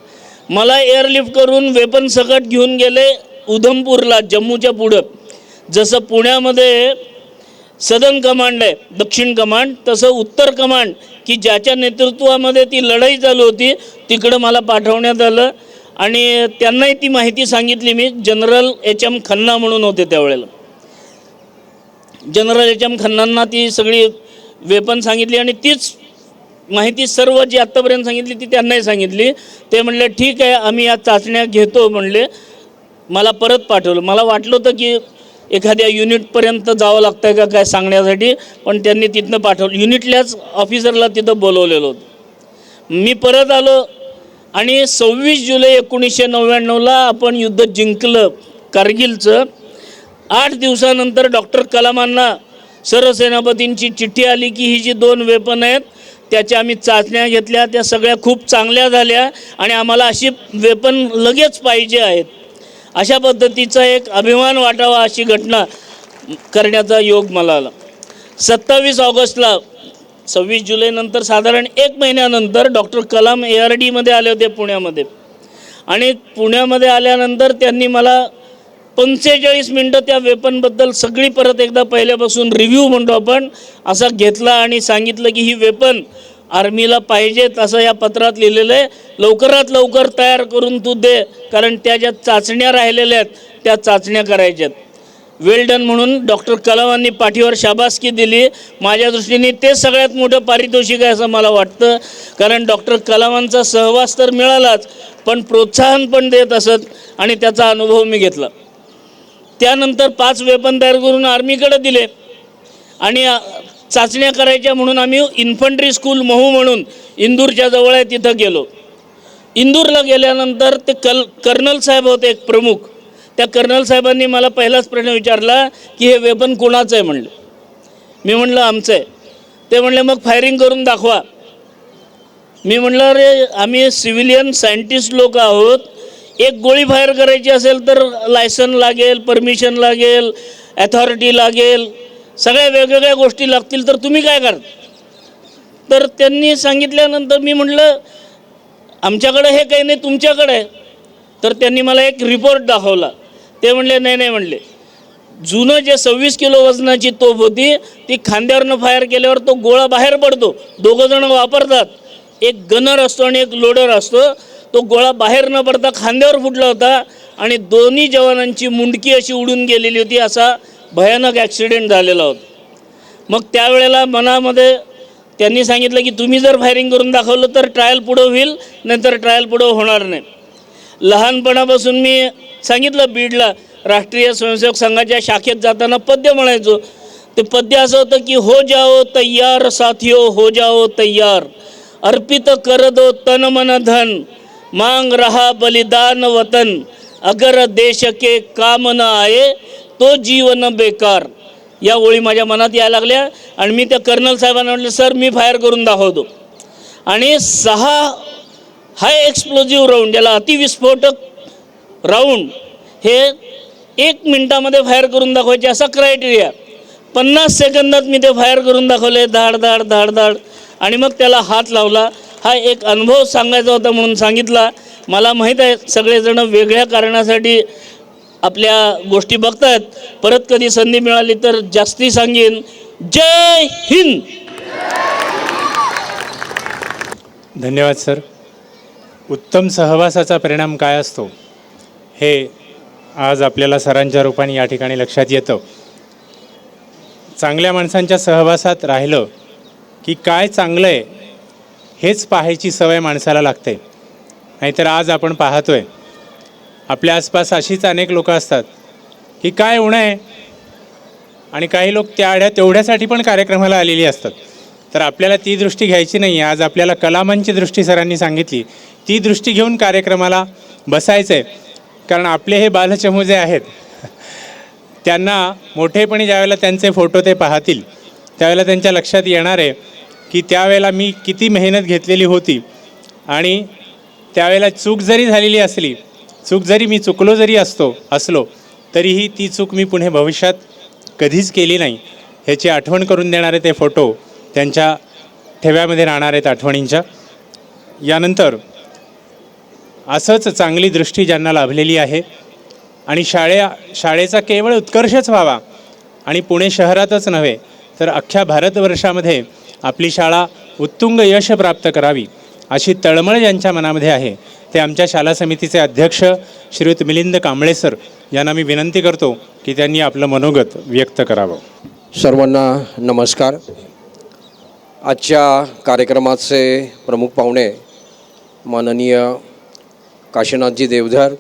मला एअरलिफ्ट करून वेपन सकट घेऊन गेले उधमपूरला, जम्मूच्या पुढं. जसं पुण्यामध्ये सदर्न कमांड आहे, दक्षिण कमांड, तसं उत्तर कमांड की ज्याच्या नेतृत्वामध्ये ती लढाई चालू होती तिकडं मला पाठवण्यात आलं. आणि त्यांनाही ती माहिती सांगितली मी. जनरल HM खन्ना म्हणून होते त्यावेळेला. जनरल HM खन्नांना ती सगळी वेपन सांगितली आणि तीच माहिती सर्व जी आत्तापर्यंत सांगितली ती त्यांनाही सांगितली. ते म्हणले ठीक आहे, आम्ही या चाचण्या घेतो म्हणले. मला परत पाठवलं. मला वाटलं होतं की एखाद्या युनिटपर्यंत जावं लागतं आहे का काय सांगण्यासाठी, पण त्यांनी तिथनं पाठवलं. युनिटल्याच ऑफिसरला तिथं बोलवलेलं होतं. मी परत आलो आणि 26 जुलै 1999ला आपण युद्ध जिंकलं कारगिलचं. 8 दिवसानंतर डॉक्टर कलामांना सरसेनापतींची चिठ्ठी आली की ही जी 2 वेपन आहेत त्याच्या आम्ही चाचण्या घेतल्या, त्या सगळ्या खूप चांगल्या झाल्या आणि आम्हाला अशी वेपन लगेच पाहिजे आहेत. अशा पद्धतीचा एक अभिमान वाटावा अशी घटना करण्याचा योग मला आला. 27 ऑगस्टला 26 जुलैनंतर साधारण 1 महिन्यानंतर डॉक्टर कलाम ARDमध्ये आले होते पुण्यामध्ये. आणि पुण्यामध्ये आल्यानंतर त्यांनी मला 45 मिनटं त्या वेपनबद्दल सगळी परत एकदा पहिल्यापासून रिव्ह्यू म्हणतो आपण असा घेतला आणि सांगितलं की ही वेपन आर्मीला पाहिजेत असं या पत्रात लिहिलेलं आहे, लवकरात लवकर तयार करून तू दे, कारण त्या ज्या चाचण्या राहिलेल्या आहेत त्या चाचण्या करायच्यात. वेल डन म्हणून डॉक्टर कलामांनी पाठीवर शाबासकी दिली. माझ्या दृष्टीने ते सगळ्यात मोठं पारितोषिक आहे असं मला वाटतं, कारण डॉक्टर कलामांचा सहवास तर मिळालाच, पण प्रोत्साहन पण देत असत आणि त्याचा अनुभव मी घेतला. त्यानंतर 5 वेपन तयार करून आर्मीकडे दिले आणि चाचण्या करायच्या म्हणून आम्ही इन्फंट्री स्कूल महू म्हणून इंदूरच्या जवळ आहे तिथं गेलो. इंदूरला गेल्यानंतर ते कर्नल साहेब होते एक प्रमुख. त्या कर्नल साहेबांनी मला पहिलाच प्रश्न विचारला की हे वेपन कोणाचं आहे म्हणलं. मी म्हणलं आमचं आहे. ते म्हणले मग फायरिंग करून दाखवा. मी म्हणलं अरे आम्ही सिव्हिलियन सायंटिस्ट लोक आहोत, एक गोळी फायर करायची असेल तर लायसन लागेल, परमिशन लागेल, अथॉरिटी लागेल, सगळ्या वेगवेगळ्या गोष्टी लागतील, तर तुम्ही काय करता. तर त्यांनी सांगितल्यानंतर मी म्हटलं आमच्याकडे हे काही नाही, तुमच्याकडे आहे. तर त्यांनी मला एक रिपोर्ट दाखवला. ते म्हणले नाही म्हणले, जुनं जे 26 किलो वजनाची तोफ होती ती खांद्यावरनं फायर केल्यावर तो गोळा बाहेर पडतो. 2 जण वापरतात, एक गनर असतो आणि एक लोडर असतो. तो गोळा बाहेर न पडता खांद्यावर फुटला होता आणि दोन्ही जवानांची मुंडकी अशी उडून गेलेली होती. असा भयानक ॲक्सिडेंट झालेला होता. मग त्यावेळेला मनामध्ये त्यांनी सांगितलं की तुम्ही जर फायरिंग करून दाखवलं तर ट्रायल पुढं होईल, नंतर ट्रायल पुढं होणार नाही. लहानपणापासून मी सांगितलं बीडला राष्ट्रीय स्वयंसेवक संघाच्या शाखेत जाताना पद्य म्हणायचो. ते पद्य असं होतं की हो जाओ तैयार साथियो, हो जाओ तैयार, अर्पित कर दो तन मन धन, मांग रहा बलिदान वतन, अगर देश के काम न आए तो जीवन बेकार. या ओळी माझ्या मनात यायला लागल्या आणि मी त्या कर्नल साहेबांना म्हटलं, सर मी फायर करून दाखवतो. आणि 6 हाय एक्सप्लोजिव्ह राऊंड, ज्याला अतिविस्फोटक राऊंड, हे 1 मिनिटामध्ये फायर करून दाखवायचे असा क्रायटेरिया. 50 सेकंदात मी ते फायर करून दाखवले, धाड धाड धाड धाड. आणि मग त्याला हात लावला. हा एक अनुभव सांगायचा होता म्हणून सांगितला. मला माहीत आहे सगळेजण वेगळ्या कारणासाठी आपल्या गोष्टी बघतायत. परत कधी संधी मिळाली तर जास्ती सांगेन. जय हिंद. धन्यवाद सर. उत्तम सहवासाचा परिणाम काय असतो हे आज आपल्याला सरांच्या रूपाने या ठिकाणी लक्षात येतं. चांगल्या माणसांच्या सहवासात राहिलं की काय चांगलं आहे हेच पाहायची सवय माणसाला लागते. नाहीतर आज आपण पाहतोय आपल्या आसपास अशीच अनेक लोकं असतात की काय उणं आहे, आणि काही लोक तेवढ्यासाठी पण कार्यक्रमाला आलेली असतात. तर आपल्याला ती दृष्टी घ्यायची नाही. आज आपल्याला कलामांची दृष्टी सरांनी सांगितली, ती दृष्टी घेऊन कार्यक्रमाला बसायचं आहे. कारण आपले हे बालचमू जे आहेत त्यांना मोठेपणी ज्यावेळेला त्यांचे फोटो ते पाहतील त्यावेळेला त्यांच्या लक्षात येणार आहे की त्यावेळेला मी किती मेहनत घेतलेली होती, आणि त्यावेळेला चूक जरी झालेली असली, चूक जरी मी चुकलो जरी असलो तरीही ती चूक मी पुढे भविष्यात कधीच केली नाही ह्याची आठवण करून देणारे ते फोटो त्यांच्या ठेव्यामध्ये राहणार आहेत आठवणींच्या. यानंतर असंच चांगली दृष्टी ज्यांना लाभलेली आहे आणि शाळेचा केवळ उत्कर्षच व्हावा, आणि पुणे शहरातच नव्हे तर अख्ख्या भारतवर्षामध्ये आपली शाळा उत्तुंग यश प्राप्त करावी अशी तळमळ ज्यांच्या मनामध्ये आहे ते आमच्या शाला समितीचे अध्यक्ष श्रीयुत मिलिंद कांबळे सर यांना मी विनंती करतो की त्यांनी आपलं मनोगत व्यक्त करावं. सर्वांना नमस्कार. आजच्या कार्यक्रमाचे प्रमुख पाहुणे माननीय काशीनाथजी देवधर,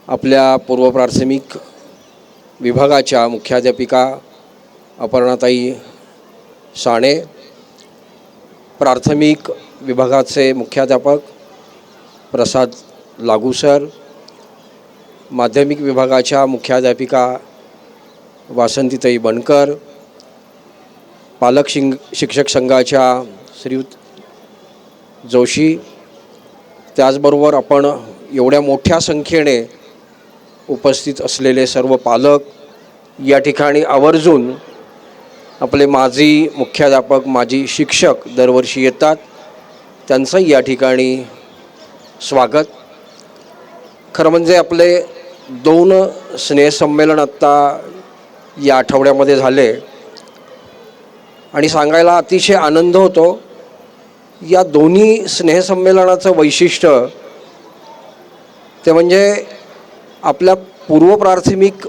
आपल्या पूर्व प्राथमिक विभागाच्या मुख्याध्यापिका अपर्णाताई साणे, प्राथमिक विभागाचे मुख्याध्यापक प्रसाद लागू सर, माध्यमिक विभागाच्या मुख्याध्यापिका वासंतीताई बनकर, पालक शिक्षक संघाच्या श्रीयुत जोशी, त्याचबरोबर आपण एवढ्या मोठ्या संख्येने उपस्थित असलेले सर्व पालक, या ठिकाणी आवर्जून आपले माजी मुख्याध्यापक, माजी शिक्षक दरवर्षी येतात, त्यांचंही या ठिकाणी स्वागत. खरं म्हणजे आपले 2 स्नेहसंमेलन आत्ता या आठवड्यामध्ये झाले आणि सांगायला अतिशय आनंद होतो. या दोन्ही स्नेहसंमेलनाचं वैशिष्ट्य ते म्हणजे आपल्या पूर्व प्राथमिक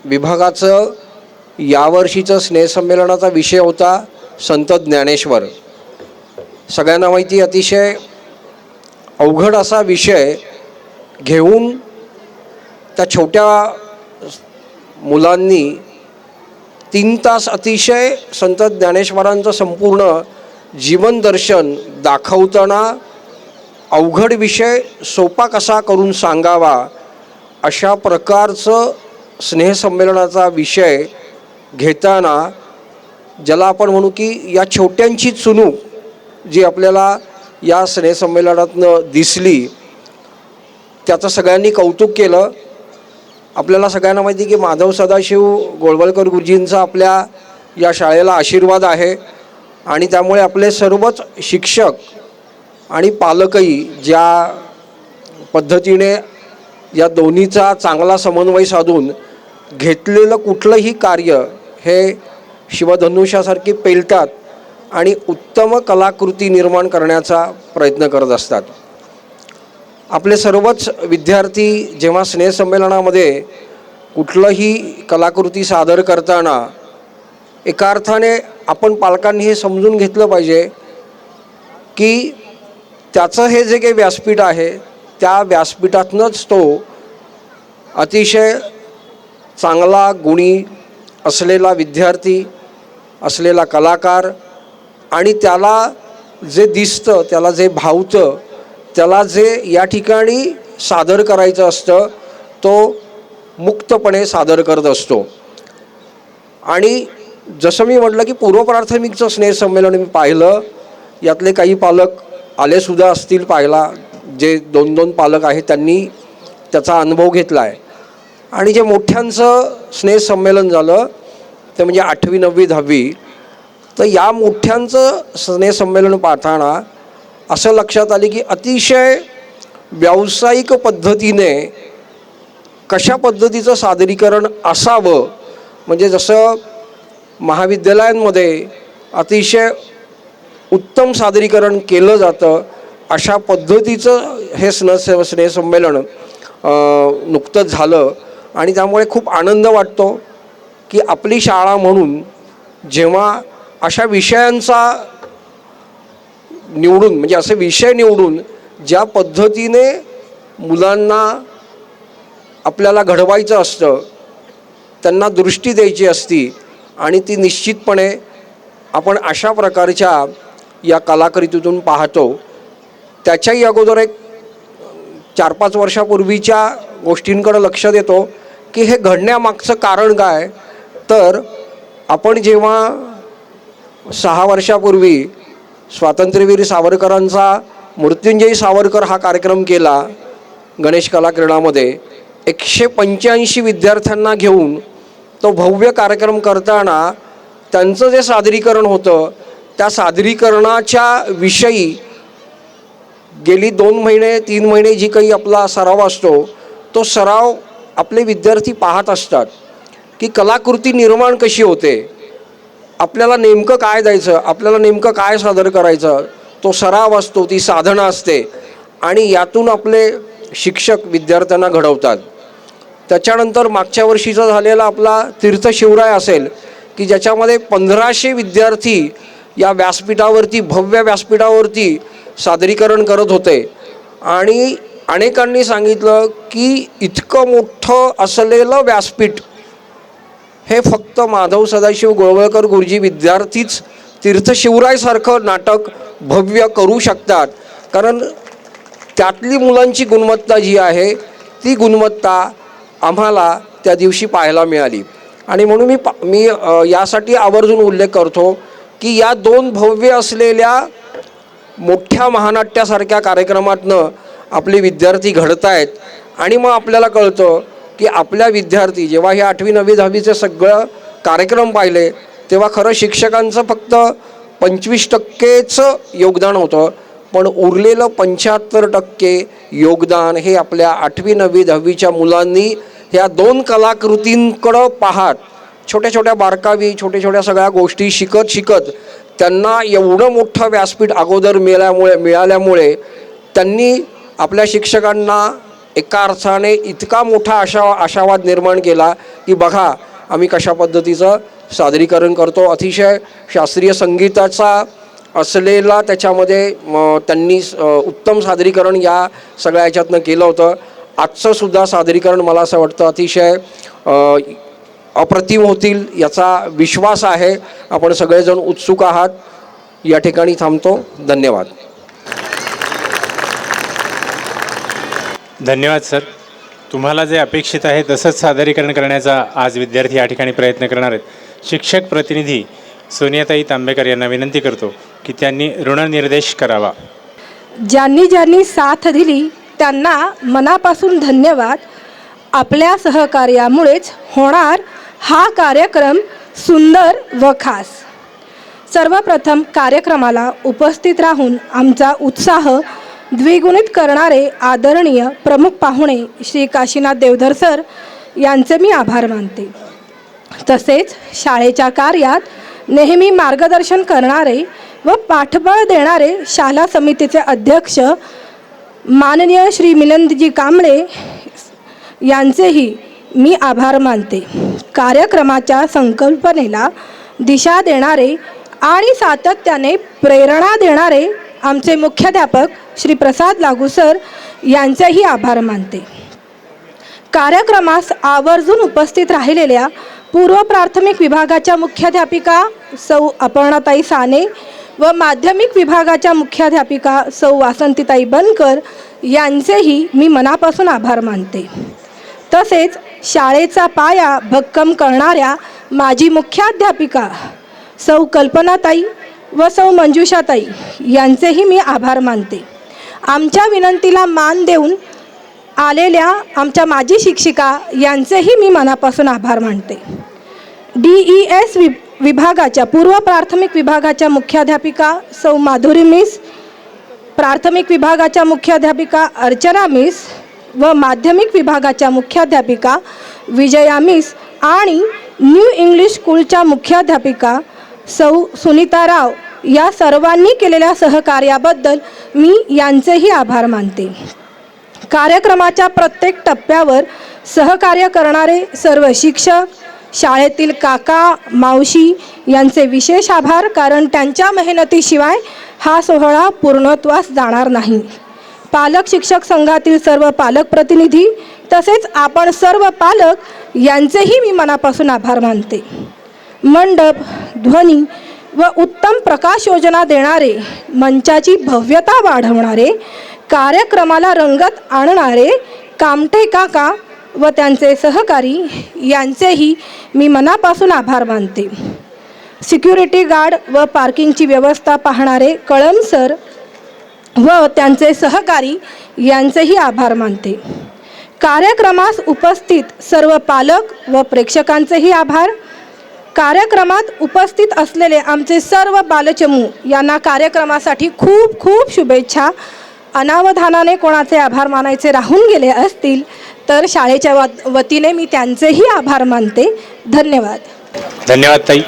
विभागाचं यावर्षीचं स्नेहसंमेलनाचा विषय होता संत ज्ञानेश्वर. सगळ्यांना माहिती अतिशय अवघड असा विषय घेऊन त्या छोट्या मुलांनी 3 तास अतिशय संत ज्ञानेश्वरांचं संपूर्ण जीवन दर्शन दाखवताना अवघड विषय सोपा कसा करून सांगावा अशा प्रकारचं स्नेहसंमेलनाचा विषय घेताना, ज्याला आपण म्हणू की या छोट्यांची चुणूक जी आपल्याला या स्नेहसंमेलनातनं दिसली, त्याचं सगळ्यांनी कौतुक केलं. आपल्याला सगळ्यांना माहिती की माधव सदाशिव गोळवलकर गुरुजींचा आपल्या या शाळेला आशीर्वाद आहे, आणि त्यामुळे आपले सर्वच शिक्षक आणि पालकही ज्या पद्धतीने या दोन्हीचा चांगला समन्वय साधून घेतलेलं कुठलंही कार्य हे शिवधनुष्यासारखी पेलतात आणि उत्तम कलाकृती निर्माण करण्याचा प्रयत्न करत असतात. आपले सर्वच विद्यार्थी जेव्हा स्नेहसंमेलनामध्ये कुठलंही कलाकृती सादर करताना एका अर्थाने आपण पालकांनी हे समजून घेतलं पाहिजे की त्याचं हे जे काही व्यासपीठ आहे त्या व्यासपीठातूनच तो अतिशय चांगला गुणी असलेला विद्यार्थी, असलेला कलाकार आणि त्याला जे दिसतं, त्याला जे भावतं, त्याला जे या ठिकाणी सादर करायचं असतं तो मुक्तपणे सादर करत असतो. आणि जसं मी म्हटलं की पूर्वप्राथमिकचं स्नेहसंमेलन मी पाहिलं, यातले काही पालक आलेसुद्धा असतील पाहायला, जे 2-2 पालक आहेत त्यांनी त्याचा अनुभव घेतला आहे. आणि जे मोठ्यांचं स्नेहसंमेलन झालं ते म्हणजे 8वी 9वी 10वी, तर या मोठ्यांचं स्नेहसंमेलन पाहताना असं लक्षात आले की अतिशय व्यावसायिक पद्धतीने कशा पद्धतीचं सादरीकरण असावं, म्हणजे जसं महाविद्यालयांमध्ये अतिशय उत्तम सादरीकरण केलं जातं अशा पद्धतीचं हे स्नेहसंमेलन नुकतंच झालं. आणि त्यामुळे खूप आनंद वाटतो की आपली शाळा म्हणून जेव्हा अशा विषयांचा निवडून, म्हणजे असे विषय निवडून ज्या पद्धतीने मुलांना आपल्याला घडवायचं असतं, त्यांना दृष्टी द्यायची असती, आणि ती निश्चितपणे आपण अशा प्रकारच्या या कलाकृतीतून पाहतो. त्याच्याही अगोदर एक 4-5 वर्षापूर्वीच्या गोष्टींकडे लक्ष देतो की हे घडण्यामागचं कारण काय. तर आपण जेव्हा 6 वर्षापूर्वी स्वातंत्र्यवीर सावरकरांचा मृत्युंजयी सावरकर हा कार्यक्रम केला गणेश कला क्रीडामध्ये, 185 विद्यार्थ्यांना घेऊन तो भव्य कार्यक्रम करताना त्यांचं जे सादरीकरण होतं त्या सादरीकरणाच्या विषयी गेली 2 महिने 3 महिने जी काही आपला सराव असतो, तो सराव आपले विद्यार्थी पाहत असतात की कलाकृती निर्माण कशी होते, आपल्याला नेमकं काय द्यायचं, आपल्याला नेमकं काय सादर करायचं, तो सराव असतो, ती साधना असते. आणि यातून आपले शिक्षक विद्यार्थ्यांना घडवतात. त्याच्यानंतर मागच्या वर्षीचा झालेला आपला तीर्थशिवराय असेल की ज्याच्यामध्ये 1500 विद्यार्थी या व्यासपीठावरती, भव्य व्यासपीठावरती सादरीकरण करत होते. आणि अनेकांनी सांगितलं की इतकं मोठं असलेलं व्यासपीठ हे फक्त माधव सदाशिव गोळवळकर गुरुजी विद्यार्थीच तीर्थशिवरायसारखं नाटक भव्य करू शकतात. कारण त्यातली मुलांची गुणवत्ता जी आहे ती गुणवत्ता आम्हाला त्या दिवशी पाहायला मिळाली. आणि म्हणून मी यासाठी आवर्जून उल्लेख करतो की या 2 भव्य असलेल्या मोठ्या महानाट्यासारख्या कार्यक्रमातनं आपले विद्यार्थी घडत आहेत. आणि मग आपल्याला कळतं की आपल्या विद्यार्थी जेव्हा हे 8वी 9वी 10वीचे सगळं कार्यक्रम पाहिले तेव्हा खरं शिक्षकांचं फक्त 25%च योगदान होतं, पण उरलेलं 75% योगदान हे आपल्या 8वी 9वी 10वीच्या मुलांनी ह्या 2 कलाकृतींकडं पाहत छोट्या छोट्या बारकावी, छोट्या छोट्या सगळ्या गोष्टी शिकत त्यांना एवढं मोठं व्यासपीठ अगोदर मिळाल्यामुळे त्यांनी आपल्या शिक्षकांना एका अर्थाने इतका मोठा आशावाद निर्माण केला की बघा आम्ही कशा पद्धतीचं सादरीकरण करतो. अतिशय शास्त्रीय संगीताचा असलेला त्याच्यामध्ये त्यांनी उत्तम सादरीकरण या सगळ्या ह्याच्यातनं केलं होतं. आजचं सुद्धा सादरीकरण मला असं वाटतं अतिशय अप्रतिम होतील याचा विश्वास आहे. आपण सगळेजण उत्सुक आहात. या ठिकाणी थांबतो. धन्यवाद. धन्यवाद सर. तुम्हाला जे अपेक्षित आहे तसंच सादरीकरण करण्याचा आज विद्यार्थी या ठिकाणी प्रयत्न करणार आहेत. शिक्षक प्रतिनिधी सोनियाताई तांबेकर यांना विनंती करतो की त्यांनी ऋणनिर्देश करावा. ज्यांनी साथ दिली त्यांना मनापासून धन्यवाद. आपल्या सहकार्यामुळेच होणार हा कार्यक्रम सुंदर व खास. सर्वप्रथम कार्यक्रमाला उपस्थित राहून आमचा उत्साह द्विगुणित करणारे आदरणीय प्रमुख पाहुणे श्री काशीनाथ देवधर सर यांचे मी आभार मानते. तसेच शाळेच्या कार्यात नेहमी मार्गदर्शन करणारे व पाठबळ देणारे शाला समितीचे अध्यक्ष माननीय श्री मिलिंदजी कांबळे यांचेही मी आभार मानते. कार्यक्रमाच्या संकल्पनेला दिशा देणारे आणि सातत्याने प्रेरणा देणारे आमचे मुख्याध्यापक श्री प्रसाद लागू सर यांचेही आभार मानते. कार्यक्रमास आवर्जून उपस्थित राहिलेल्या पूर्व प्राथमिक विभागाच्या मुख्याध्यापिका सौ अपर्णाताई साने व माध्यमिक विभागाच्या मुख्याध्यापिका सौ वासंतीताई बनकर यांचेही मी मनापासून आभार मानते. तसेच शाळेचा पाया भक्कम करणाऱ्या माजी मुख्याध्यापिका सौ कल्पनाताई व सौ मंजुषाताई यांचेही मी आभार मानते. आमच्या विनंतीला मान देऊन आलेल्या आमच्या माजी शिक्षिका यांचेही मी मनापासून आभार मानते. DES विभागाच्या पूर्व प्राथमिक विभागाच्या मुख्याध्यापिका सौ माधुरी मिस, प्राथमिक विभागाच्या मुख्याध्यापिका अर्चना मिस व माध्यमिक विभागाच्या मुख्याध्यापिका विजया मिस आणि न्यू इंग्लिश स्कूलच्या मुख्याध्यापिका सौ सुनीता राव या सर्वांनी केलेल्या सहकार्याबद्दल मी यांचेही आभार मानते. कार्यक्रमाच्या प्रत्येक टप्प्यावर सहकार्य करणारे सर्व शिक्षक, शाळेतील काका मावशी यांचे विशेष आभार, कारण त्यांच्या मेहनतीशिवाय हा सोहळा पूर्णत्वास जाणार नाही. पालक शिक्षक संघातील सर्व पालक प्रतिनिधी तसेच आपण सर्व पालक यांचेही मी मनापासून आभार मानते. मंडप, ध्वनी व उत्तम प्रकाश योजना देणारे, मंचाची भव्यता वाढवणारे, कार्यक्रमाला रंगत आणणारे कामटे काका व त्यांचे सहकारी यांचेही मी मनापासून आभार मानते. सिक्युरिटी गार्ड व पार्किंगची व्यवस्था पाहणारे कळम सर व त्यांचे सहकारी यांचेही आभार मानते. कार्यक्रमास उपस्थित सर्व पालक व प्रेक्षकांचेही आभार. कार्यक्रमात उपस्थित असलेले आमचे सर्व बालचमू यांना कार्यक्रमासाठी खूप खूप शुभेच्छा. अनावधानाने कोणाचे आभार मानायचे राहून गेले असतील तर शाळेच्या वतीने मी त्यांचेही आभार मानते. धन्यवाद. धन्यवाद ताई.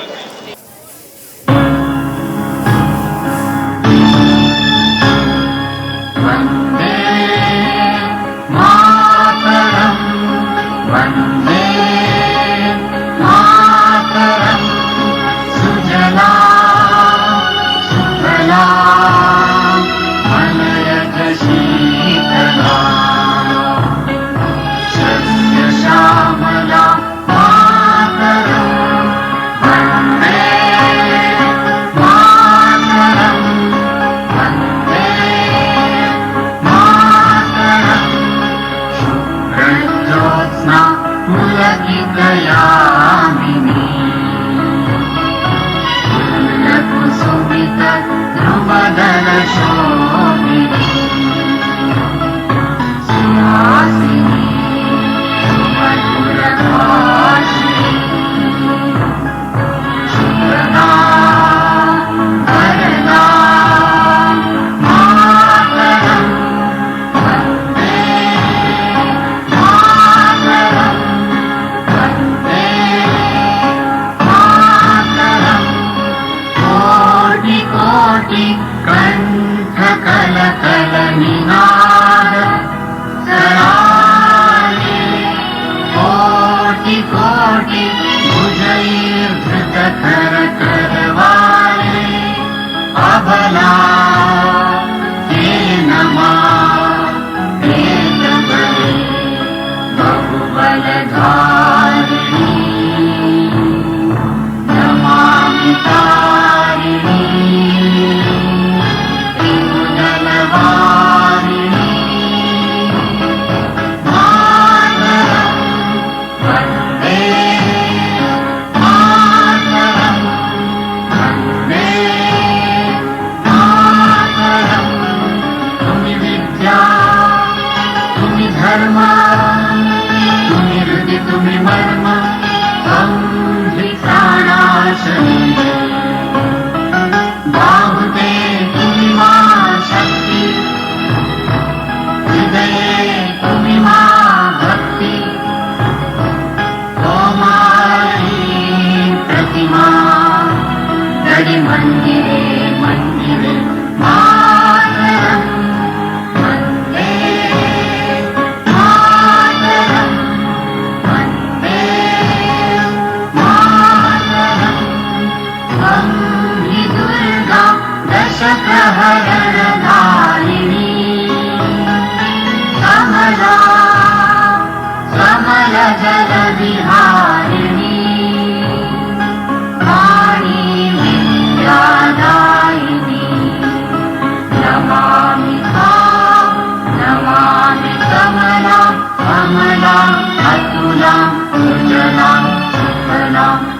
तुम्ही अतुलां सुजलां सुफलां